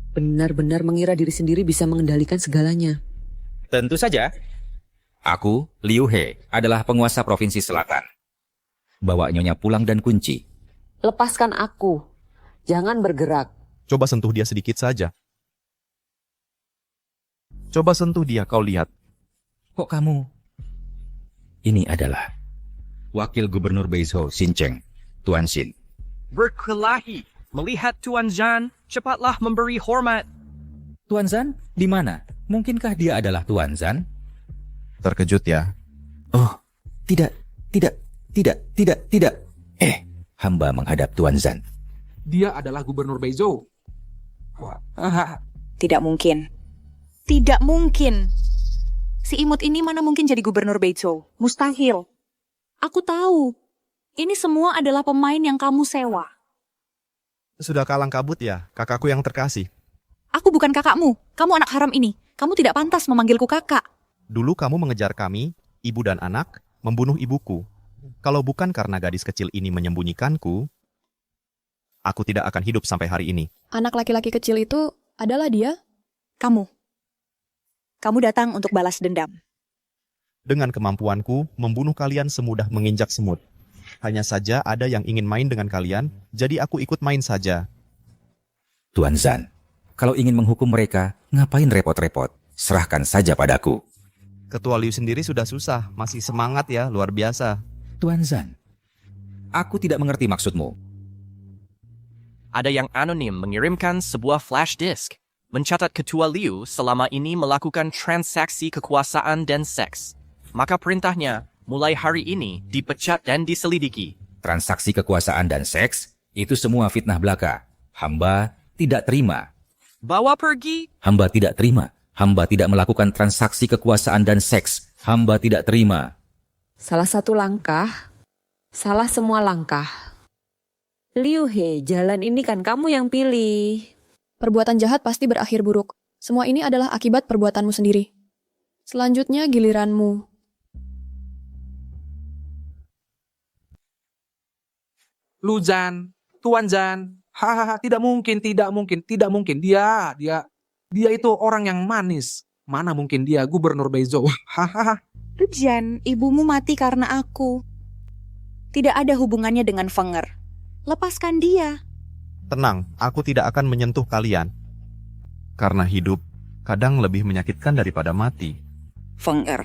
benar-benar mengira diri sendiri bisa mengendalikan segalanya. Tentu saja. Aku, Liu He, adalah penguasa Provinsi Selatan. Bawa nyonya pulang dan kunci. Lepaskan aku. Jangan bergerak. Coba sentuh dia sedikit saja. Coba sentuh dia, kau lihat. Kok kamu? Ini adalah Wakil Gubernur Beizhou, Xincheng, Tuan Xin. Berkelahi, melihat Tuan Zhan, cepatlah memberi hormat. Tuan Zhan, di mana? Mungkinkah dia adalah Tuan Zhan? Terkejut ya? Oh, tidak. Hamba menghadap Tuan Zhan. Dia adalah Gubernur Beizhou. Tidak mungkin. Tidak mungkin. Si imut ini mana mungkin jadi gubernur Beizhou? Mustahil. Aku tahu. Ini semua adalah pemain yang kamu sewa. Sudah kalang kabut ya, kakakku yang terkasih. Aku bukan kakakmu. Kamu anak haram ini. Kamu tidak pantas memanggilku kakak. Dulu kamu mengejar kami, ibu dan anak, membunuh ibuku. Kalau bukan karena gadis kecil ini menyembunyikanku, aku tidak akan hidup sampai hari ini. Anak laki-laki kecil itu adalah dia? Kamu. Kamu datang untuk balas dendam. Dengan kemampuanku, membunuh kalian semudah menginjak semut. Hanya saja ada yang ingin main dengan kalian, jadi aku ikut main saja. Tuan Zan, kalau ingin menghukum mereka, ngapain repot-repot? Serahkan saja padaku. Ketua Liu sendiri sudah susah, masih semangat ya, luar biasa. Tuan Zan, aku tidak mengerti maksudmu. Ada yang anonim mengirimkan sebuah flash disk, mencatat Ketua Liu selama ini melakukan transaksi kekuasaan dan seks. Maka perintahnya, mulai hari ini dipecat dan diselidiki. Transaksi kekuasaan dan seks, itu semua fitnah belaka. Hamba tidak terima. Bawa pergi. Hamba tidak terima. Hamba tidak melakukan transaksi kekuasaan dan seks. Hamba tidak terima. Salah satu langkah, salah semua langkah. Liu He, jalan ini kan kamu yang pilih. Perbuatan jahat pasti berakhir buruk. Semua ini adalah akibat perbuatanmu sendiri. Selanjutnya giliranmu. Lu Zan, Tuan Zan, hahaha, tidak mungkin. Dia itu orang yang manis. Mana mungkin dia gubernur Beizhou? Hahaha. Jan, ibumu mati karena aku. Tidak ada hubungannya dengan Fenger. Lepaskan dia. Tenang, aku tidak akan menyentuh kalian. Karena hidup kadang lebih menyakitkan daripada mati. Fenger.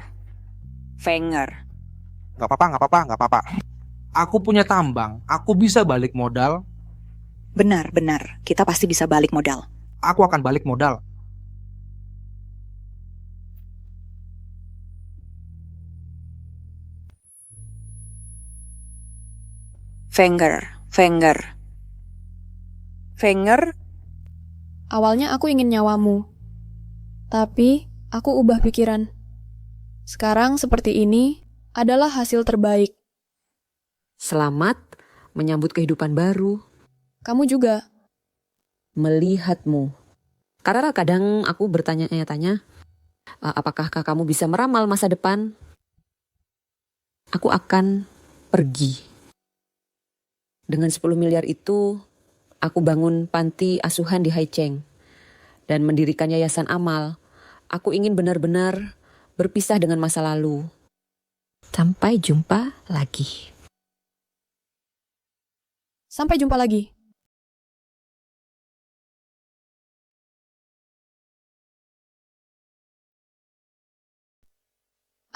Gak apa-apa. Aku punya tambang, aku bisa balik modal. Benar. Kita pasti bisa balik modal. Aku akan balik modal. Fenger. Awalnya aku ingin nyawamu. Tapi aku ubah pikiran. Sekarang seperti ini adalah hasil terbaik. Selamat menyambut kehidupan baru. Kamu juga. Melihatmu. Karena kadang aku bertanya-tanya, apakah kamu bisa meramal masa depan? Aku akan pergi. Dengan 10 miliar itu, aku bangun panti asuhan di Haicheng dan mendirikan yayasan amal. Aku ingin benar-benar berpisah dengan masa lalu. Sampai jumpa lagi. Sampai jumpa lagi.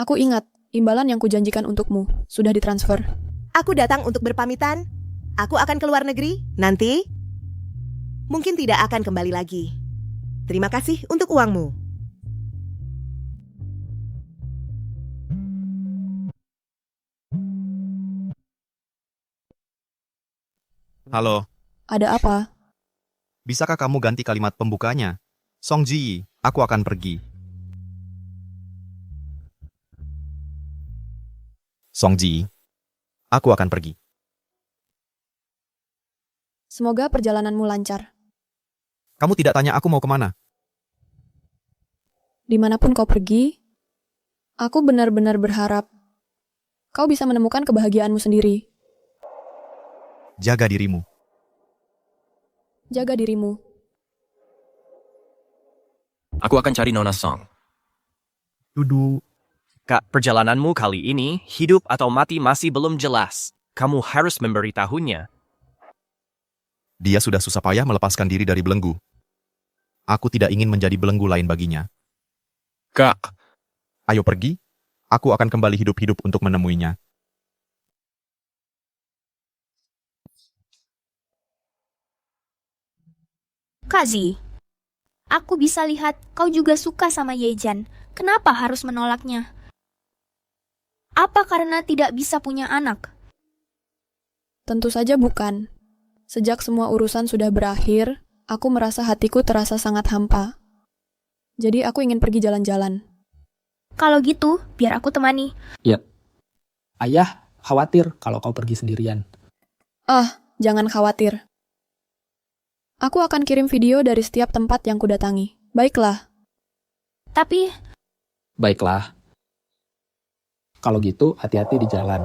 Aku ingat, imbalan yang kujanjikan untukmu sudah ditransfer. Aku datang untuk berpamitan. Aku akan keluar negeri, nanti mungkin tidak akan kembali lagi. Terima kasih untuk uangmu. Halo. Ada apa? Bisakah kamu ganti kalimat pembukanya? Song Ji, aku akan pergi. Song Ji, aku akan pergi. Semoga perjalananmu lancar. Kamu tidak tanya aku mau kemana? Dimanapun kau pergi, aku benar-benar berharap kau bisa menemukan kebahagiaanmu sendiri. Jaga dirimu. Jaga dirimu. Aku akan cari Nona Song. Duduk. Kak, perjalananmu kali ini, hidup atau mati masih belum jelas. Kamu harus memberitahunya. Dia sudah susah payah melepaskan diri dari belenggu. Aku tidak ingin menjadi belenggu lain baginya. Kak. Ayo pergi. Aku akan kembali hidup-hidup untuk menemuinya. Kazi, aku bisa lihat kau juga suka sama Yejan. Kenapa harus menolaknya? Apa karena tidak bisa punya anak? Tentu saja bukan. Sejak semua urusan sudah berakhir, aku merasa hatiku terasa sangat hampa. Jadi aku ingin pergi jalan-jalan. Kalau gitu, biar aku temani. Ya, ayah khawatir kalau kau pergi sendirian. Ah, jangan khawatir. Aku akan kirim video dari setiap tempat yang kudatangi. Baiklah. Tapi... Baiklah. Kalau gitu, hati-hati di jalan.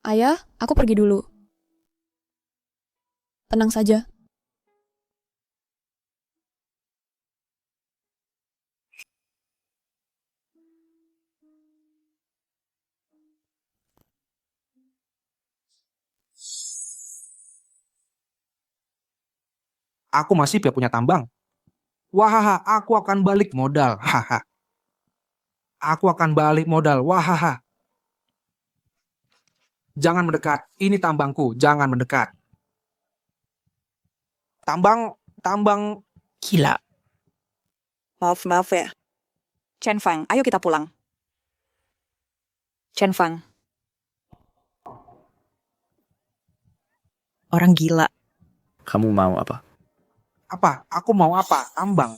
Ayah, aku pergi dulu. Tenang saja. Aku masih punya tambang. Wahaha, aku akan balik modal. Haha. Aku akan balik modal. Wahaha. Jangan mendekat. Ini tambangku. Jangan mendekat. Tambang gila. Maaf ya. Chen Fang, ayo kita pulang. Chen Fang. Orang gila. Kamu mau apa? Apa? Aku mau apa? Tambang.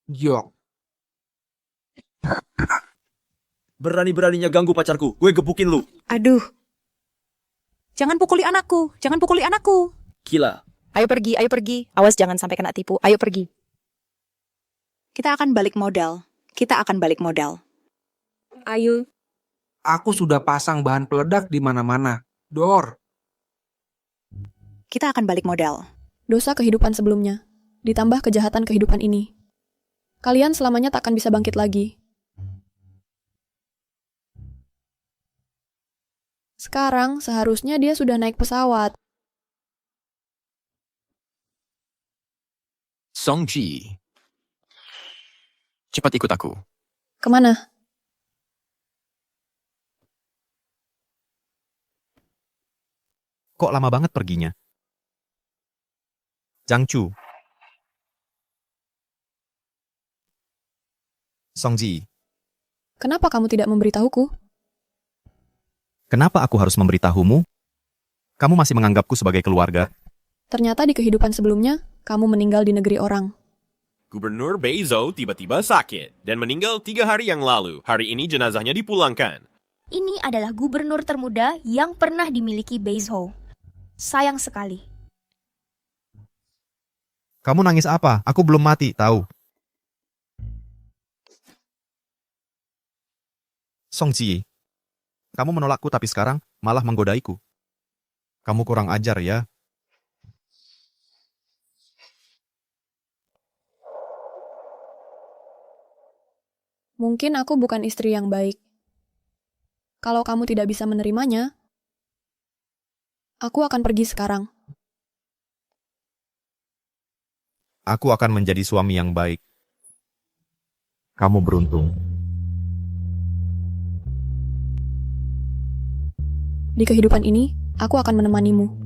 Yok. Berani-beraninya ganggu pacarku. Gue gebukin lu. Aduh. Jangan pukuli anakku. Jangan pukuli anakku. Gila. Ayo pergi. Awas jangan sampai kena tipu. Ayo pergi. Kita akan balik modal. Ayo. Aku sudah pasang bahan peledak di mana-mana. Dor. Kita akan balik modal. Dosa kehidupan sebelumnya, ditambah kejahatan kehidupan ini. Kalian selamanya takkan bisa bangkit lagi. Sekarang seharusnya dia sudah naik pesawat. Song Ji. Cepat ikut aku. Kemana? Kok lama banget perginya? Zhang Chu. Song Ji, Kenapa kamu tidak memberitahuku? kenapa aku harus memberitahumu? Kamu masih menganggapku sebagai keluarga. Ternyata di kehidupan sebelumnya, kamu meninggal di negeri orang. Gubernur Beizhou tiba-tiba sakit dan meninggal 3 hari yang lalu. Hari ini jenazahnya dipulangkan. Ini adalah gubernur termuda yang pernah dimiliki Beizhou. Sayang sekali. Kamu nangis apa? Aku belum mati, tahu. Song Ji, kamu menolakku tapi sekarang malah menggodaiku. Kamu kurang ajar ya. Mungkin aku bukan istri yang baik. Kalau kamu tidak bisa menerimanya, aku akan pergi sekarang. Aku akan menjadi suami yang baik. Kamu beruntung. Di kehidupan ini, aku akan menemanimu.